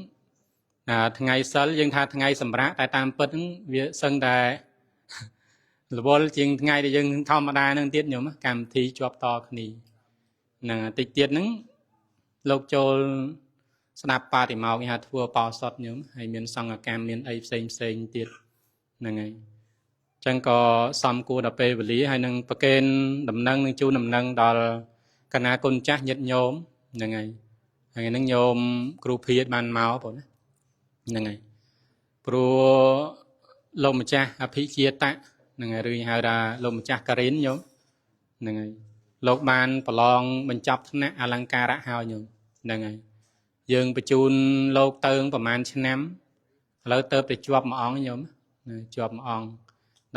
ថ្ងៃសិលយើងថាថ្ងៃសម្រាប់តែតាមពិតហ្នឹងវាសឹងតែរវល់ជាងថ្ងៃដែលយើងធម្មតាហ្នឹងទៀតញោមកម្មវិធីជាប់តគ្នាហ្នឹងតិចទៀតហ្នឹងលោកចូលស្ដាប់បាតិម៉ោកគេហៅធ្វើបោសុតញោមហើយមានសង្ឃកម្មមានអីផ្សេងទៀតហ្នឹងហើយចឹងក៏សំគួរដល់ពេលវេលាហើយនឹងប្រកេនដំណឹងនឹងជូនដំណឹងដល់កណាគុណចាស់ញាតិញោមហ្នឹងហើយហើយនឹងញោមគ្រូភៀតបានមកបងណាហ្នឹងហើយព្រោះលោកម្ចាស់អភិជាតៈហ្នឹងហើយឬហៅថាលោកម្ចាស់ការិនញោមហ្នឹងហើយលោកបានប្រឡងបញ្ចប់ថ្នាក់អលង្ការៈហើយញោមហ្នឹងហើយយើងបញ្ជូនលោកទៅប្រហែលឆ្នាំឥឡូវទៅជាប់មួយអង្គញោមជាប់មួយអង្គ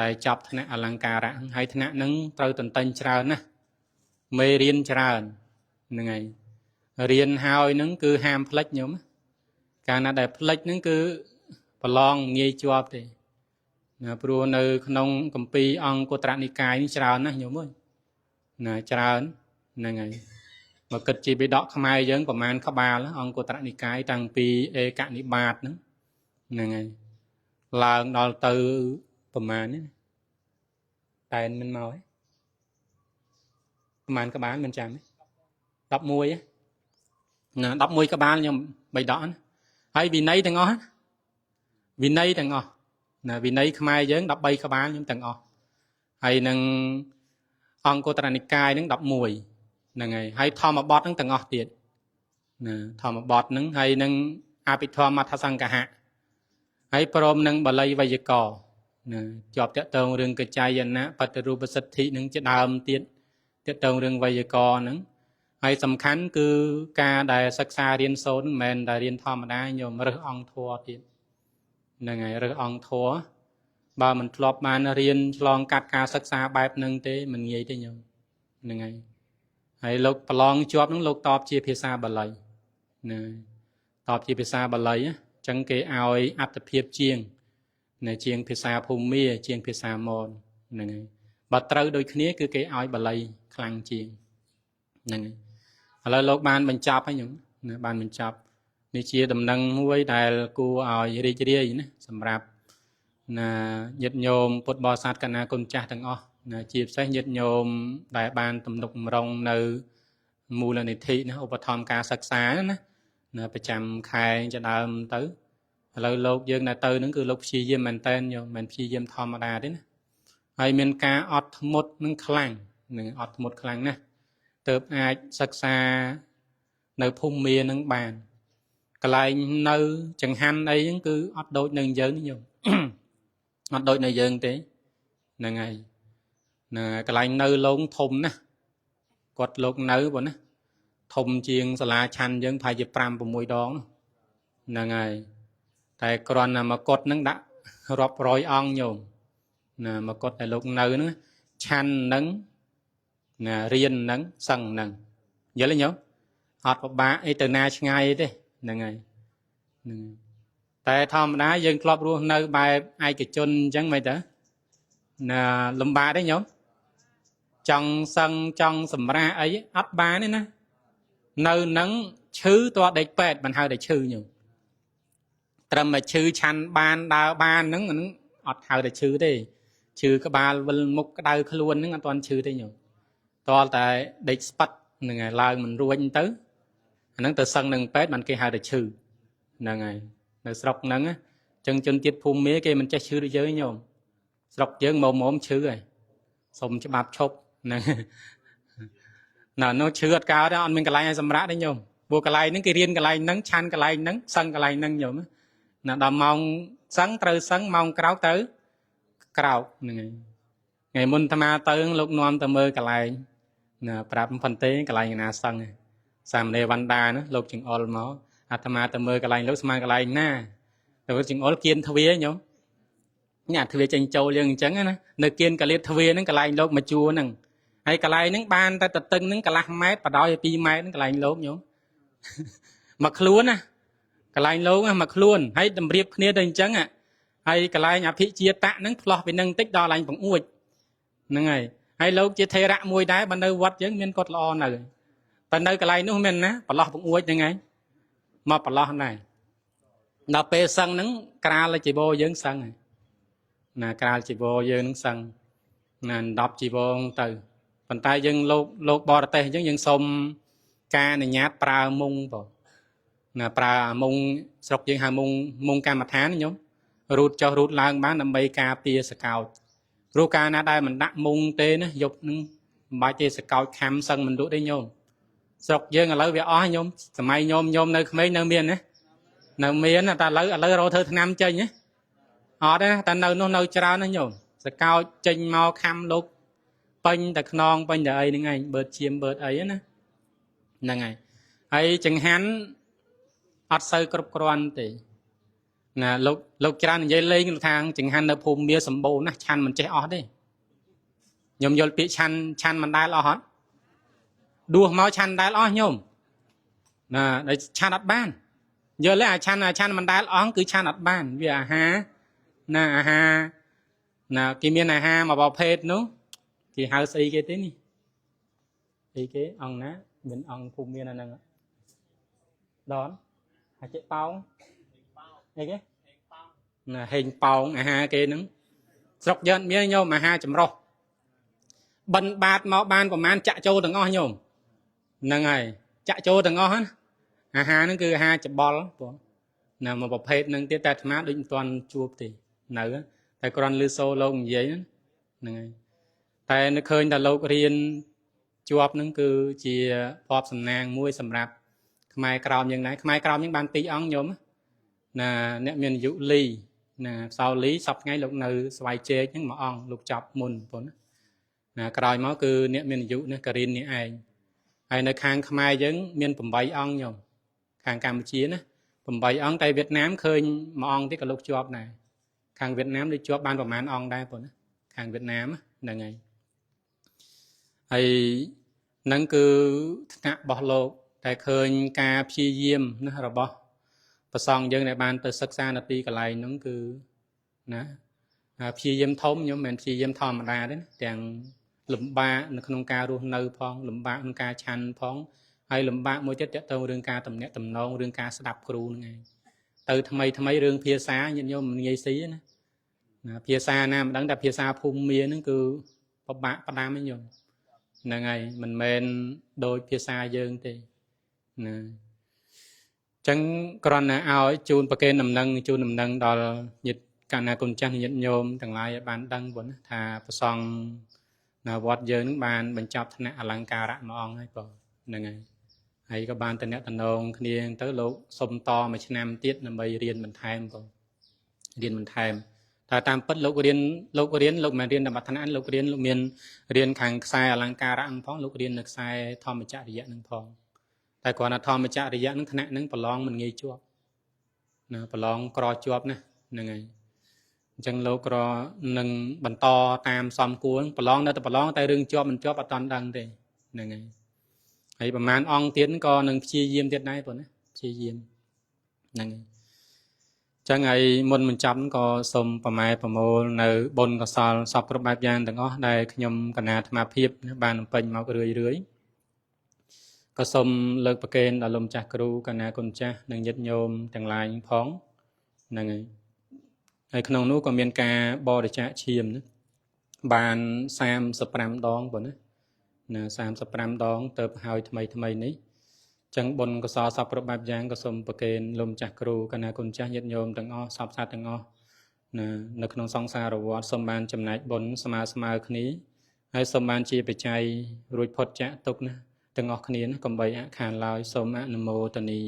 ដែលចាប់ថ្នាក់អលង្ការៈហើយថ្នាក់ហ្នឹងត្រូវតន្ទិញច្រើនណាស់មេរៀនច្រើនហ្នឹងហើយរៀនហើយហ្នឹងគឺហាមផ្លិចញោមកាលណាដែលផ្លិចហ្នឹងគឺប្រឡងងាយជាប់ទេណាព្រោះនៅក្នុងគម្ពីរអង្គុត្រនិកាយនេះច្រើនណាស់ញោមអើយណាច្រើនហ្នឹងហើយមកគិតជាបិដកខ្មែរយើងប្រមាណក្បាលអង្គុត្រនិកាយតាំងពីឯកនិបាតហ្នឹងហើយឡើងដល់ទៅប្រមាណនេះតែមិនមកទេប្រមាណក្បាលមិនចាំទេ11ណា11ក្បាលខ្ញុំបិដកហើយវិន័យទាំងអស់វិន័យទាំងអស់ណាវិន័យខ្មែរយើង13ក្បាលខ្ញុំទាំងអស់ហើយនឹងអង្គុត្រនិកាយហ្នឹង11ហ្នឹងហើយធម្មបទហ្នឹងទាំងអស់ទៀតណាធម្មបទហ្នឹងហើយនឹងអភិធម្មមត្ថសង្កហៈហើយព្រមនឹងបាលីវៃយាករណ៍ណាជាប់តកតងរឿងកច្ចាយណៈបតិរូបសិទ្ធិនឹងជាដើមទៀតតកតងរឿងវៃយាករណ៍ហ្នឹងហើយសំខាន់គឺការដែលសិក្សារៀនសូត្រមិនមែនតែរៀនធម្មតាញោមរើសអង្គធម៌ទៀតហ្នឹងហើយរើសអង្គធម៌បើមិនធ្លាប់បានរៀនឆ្លងកាត់ការសិក្សាបែបហ្នឹងទេមិនងាយទេញោមហ្នឹងហើយលោកប្រឡងជាប់ហ្នឹងលោកតបជាភាសាបាលីណាតបជាភាសាបាលីអញ្ចឹងគេឲ្យអត្ថភាពជាងនៅជាងភាសាភូមាជាងភាសាមនហ្នឹងហើយបើត្រូវដូចគ្នាគឺគេឲ្យបាលីខ្លាំងជាងហ្នឹងហើយឥឡូវលោកបានបញ្ចប់ហើយខ្ញុំណាបានបញ្ចប់នេះជាដំណឹងមួយដែលគួរឲ្យរីករាយណាសម្រាប់ណាញាតិញោមពុទ្ធបរិស័ទកណាគុណចាស់ទាំងអស់ណាជាពិសេសញាតិញោមដែលបានទំនុកបំរុងនៅមូលនិធិណាឧបត្ថម្ភការសិក្សាណាប្រចាំខែជាដើមទៅឥឡូវលោកយើងទៅហ្នឹងគឺលោកព្យាយាមមែនតើញោមមិនព្យាយាមធម្មតាទេណា ហើយមានការអត់ធ្មត់នឹងខ្លាំងនឹងអត់ធ្មត់ខ្លាំងណាស់ទើបអាចសិក្សានៅភូមិមានឹងបានកន្លែងនៅចង្ហាន់អីហ្នឹងគឺអត់ដូចនៅយើងទេញោម អត់ដូចនៅយើងទេហ្នឹងហើយកន្លែងនៅលងធំណាស់គាត់លោកនៅបងណាធំជាងសាលាឆាន់យើងប្រហែលជា5 6 ដងហ្នឹងហើយតែគ្រាន់តែមកកត់ហ្នឹងដាក់រាប់រយអង្គញោមណាមកកត់តែលោកនៅហ្នឹងឆាន់ហ្នឹងណារៀនហ្នឹងសឹងហ្នឹងយល់ទេញោមអត់ពិបាកអីទៅណាឆ្ងាយទេហ្នឹងហើយហ្នឹងតែធម្មតាយើងធ្លាប់រស់នៅបែបឯកជនអញ្ចឹងមិនទៅណាលំបាកទេញោមចង់សឹងចង់សម្រាអីអត់បានទេណានៅនឹងឈឺតដេកពេទ្យមិនហៅតែឈឺញោមត្រឹមតែឈឺឆាន់បានដើរបានហ្នឹងអត់ហៅតែឈឺទេឈឺក្បាលវិលមុខក្តៅខ្លួនហ្នឹងអត់ទាន់ឈឺទេញោមតលតែដេកស្ប៉ាត់ហ្នឹងហើយឡើងមិនរួចទៅអាហ្នឹងទៅសឹងនឹងពេទ្យមិនគេហៅតែឈឺហ្នឹងហើយនៅស្រុកហ្នឹងចឹងជនជាតិភូមិមាគេមិនចេះឈឺដូចយើងញោមស្រុកយើងមុំឈឺហើយសុំច្បាប់ឈប់ហ្នឹងណានោះឈឺអត់កើតទេអត់មានកន្លែងឲ្យសម្រាប់ទេញោមព្រោះកន្លែងហ្នឹងគេរៀនកន្លែងហ្នឹងឆាន់កន្លែងហ្នឹងសឹងកន្លែងហ្នឹងញោមណាដល់ម៉ោងសឹងត្រូវសឹងម៉ោងក្រោកទៅក្រោកហ្នឹងហើយថ្ងៃមុនអាត្មាទៅលោកនាំទៅមើលកន្លែងណាប្រាប់ប៉ុន្តែកន្លែងណាសឹងសាមណេរវណ្ដាណាលោកចង្អុលមកអាត្មាទៅមើលកន្លែងលោកស្មានកន្លែងណាទៅចង្អុលគៀនទ្វាញោមនេះអាទ្វាចេញចូលយើងអញ្ចឹងណានៅគៀនកលៀតទ្វាហ្នឹងកន្លែងលោកមកជួរហ្នឹងហើយកន្លែងហ្នឹងបានតែតឹងហ្នឹងកន្លះម៉ែត្របដោយ2ម៉ែត្រហ្នឹងកន្លែងលោកញោមមកខ្លួនណាកន្លែងលោកមកខ្លួនហើយតម្រៀបគ្នាទៅអញ្ចឹងហើយកន្លែងអភិជាតៈហ្នឹងផ្លោះពីនឹងតិចដល់កន្លែងបង្អួចហ្នឹងហើយលោកជាថេរៈមួយដែរបើនៅវត្តយើងមានគាត់ល្អនៅតែនៅកន្លែងនោះមានណាប្រឡោះបង្អួចហ្នឹងហើយមកប្រឡោះដែរដល់ពេលសឹងហ្នឹងក្រាលជីវរយើងសឹងហើយណាក្រាលជីវរយើងហ្នឹងសឹងណា10ជីវរទៅប៉ុន្តែយើងលោកបរទេសអញ្ចឹងយើងសុំការអនុញ្ញាតប្រើមុងបងណាប្រើមុងស្រុកយើងហៅមុងកម្មដ្ឋានញោមរូតចុះរូតឡើងបានដើម្បីការពារសកោចព្រោះកាលណាដែលមិនដាក់មុងទេណាយប់នឹងមិនបាច់ទេសកោចខំសឹងមិនលក់ទេញោមស្រុកយើងឥឡូវវាអស់ញោមសម័យញោមនៅក្មេងនៅមានណានៅមានតែឥឡូវរកធ្វើឆ្នាំចេញណាអត់ទេតែនៅនោះនៅច្រើនណាញោមសកោចចេញមកខំលោកពេញតែខ្នងពេញតែអីហ្នឹងឯងបឺតឈាមបឺតអីណាហ្នឹងហើយចង្ហាន់អត់សូវគ្រប់គ្រាន់ទេណាលោកច្រើននិយាយលេងថាចង្ហាន់នៅភូមិមាសម្បូរណាស់ឆាន់មិនចេះអស់ទេញោមយល់ពាក្យឆាន់មិនដែលអស់អត់ដួសមកឆាន់ដែលអស់ញោមណាតែឆាន់អត់បានយល់ទេអាឆាន់មិនដែលអស់គឺឆាន់អត់បានវាអាហារណាអាហារណាគេមានអាហារមួយប្រភេទនោះគេហៅស្អីគេទេនេះអីគេអង្គណាមានអង្គភូមិមានអាហ្នឹងដនអាចចេប៉ោងអីគេណាហេងប៉ោងអាហារគេហ្នឹងស្រុកយើងមានញោមអាហារចម្រុះបិណ្ឌបាតមកបានប្រមាណចាក់ចូលទាំងអស់ញោមហ្នឹងហើយចាក់ចូលទាំងអស់ណាអាហារហ្នឹងគឺអាហារច្បល់បងណាមួយប្រភេទហ្នឹងទៀតតែអាត្មាដូចមិនទាន់ជួបទេនៅតែគ្រាន់ឮសូរលោកនិយាយហ្នឹងហើយតែនៅឃើញតែលោករៀនជាប់ហ្នឹងគឺជាភ័ព្វសំណាងមួយសម្រាប់ខ្មែរក្រោមយើងដែរខ្មែរក្រោមយើងបាន2អង្គញោមណាអ្នកមានអាយុលីណាសៅលីសពថ្ងៃលោកនៅស្វាយជែកហ្នឹងមួយអង្គលោកចាប់មុនបងណាក្រោយមកគឺអ្នកមានអាយុនេះការិននេះឯងហើយនៅខាងខ្មែរយើងមាន8អង្គញោមខាងកម្ពុជាណា8អង្គតែវៀតណាមឃើញមួយអង្គទៀតក៏លោកជាប់ដែរខាងវៀតណាមដូចជាប់បានប្រហែលអង្គដែរបងណាខាងវៀតណាមហ្នឹងហើយហើយហ្នឹងគឺថ្នាក់របស់លោកតែឃើញការព្យាយាមណារបស់ប្រសង់យើងដែលបានទៅសិក្សានៅទីកន្លែងហ្នឹងគឺណាព្យាយាមធំខ្ញុំមិនមែនព្យាយាមធម្មតាទេទាំងលំបាកនៅក្នុងការរស់នៅផងលំបាកក្នុងការឆាន់ផងហើយលំបាកមួយទៀតតទៅរឿងការតំណាក់តំណងរឿងការស្ដាប់គ្រូហ្នឹងឯងទៅថ្មីរឿងភាសាញាតិញោមមិនងាយស៊ីណាភាសាណាមិនដឹងតែភាសាភូមិមាហ្នឹងគឺពិបាកផ្ដាំហ្នឹងញោមហ្នឹងហើយមិនមែនដូចភាសាយើងទេណាចឹងគ្រាន់តែឲ្យជូនប្រកេនដំណឹងជូនដំណឹងដល់ញាតិ កាលណាគុណចាស់ញាតិញោមទាំងឡាយបានដឹងប៉ុណ្ណាថាប្រសង់នៅវត្តយើងនឹងបានបញ្ចប់ថ្នាក់អលង្ការៈមួយអង្គហើយបងហ្នឹងហើយក៏បានតំណគ្នាទៅលោកសុំតមួយឆ្នាំទៀតដើម្បីរៀនបន្ថែមបងរៀនបន្ថែមតែតាមពិតលោករៀនលោកមិនរៀនតែបឋមលោករៀនលោកមានរៀនខាងខ្សែអលង្ការៈហ្នឹងផងលោករៀននៅខ្សែធម្មចរិយៈហ្នឹងផងតែគ្រាន់តែធម្មចរិយៈហ្នឹងថ្នាក់ហ្នឹងប្រឡងមិនងាយជាប់ណាប្រឡងក្រជាប់ណាហ្នឹងហើយអញ្ចឹងលោកក៏នឹងបន្តតាមសំគួរប្រឡងនៅតែប្រឡងតែរឿងជាប់មិនជាប់អត់តាន់ដឹងទេហ្នឹងហើយប្រហែលអង្គទៀតក៏នឹងព្យាយាមទៀតដែរប៉ុណ្ណាព្យាយាមហ្នឹងហើយចឹងហើយមុនបញ្ចប់ក៏សូមប្រម៉ែប្រមូលនៅបុណ្យកុសលសពគ្រប់បែបយ៉ាងទាំងអស់ដែលខ្ញុំកណាអាត្មាភាពបានពេញមករឿយក៏សូមលើកប្រកេនដល់លោកម្ចាស់គ្រូកណាគុណចាស់និងញាតិញោមទាំងឡាយផងហ្នឹងហើយក្នុងនោះក៏មានការបរិច្ចាគឈាមបាន35ដងប៉ុណ្ណា35ដងទៅហើយថ្មីនេះចឹងបុណ្យកុសលសពគ្រប់បែបយ៉ាងក៏សូមប្រគេនលោកម្ចាស់គ្រូកណាគុណចាស់ញាតិញោមទាំងអស់សពសាស្ត្រទាំងអស់នៅក្នុងសង្សារវដ្តសូមបានចំណែកបុណ្យស្មើគ្នាហើយសូមបានជាបច្ច័យរួចផុតចាកទុក្ខណាទាំងអស់គ្នាកុំបីអខានឡើយសូមអនុមោទនា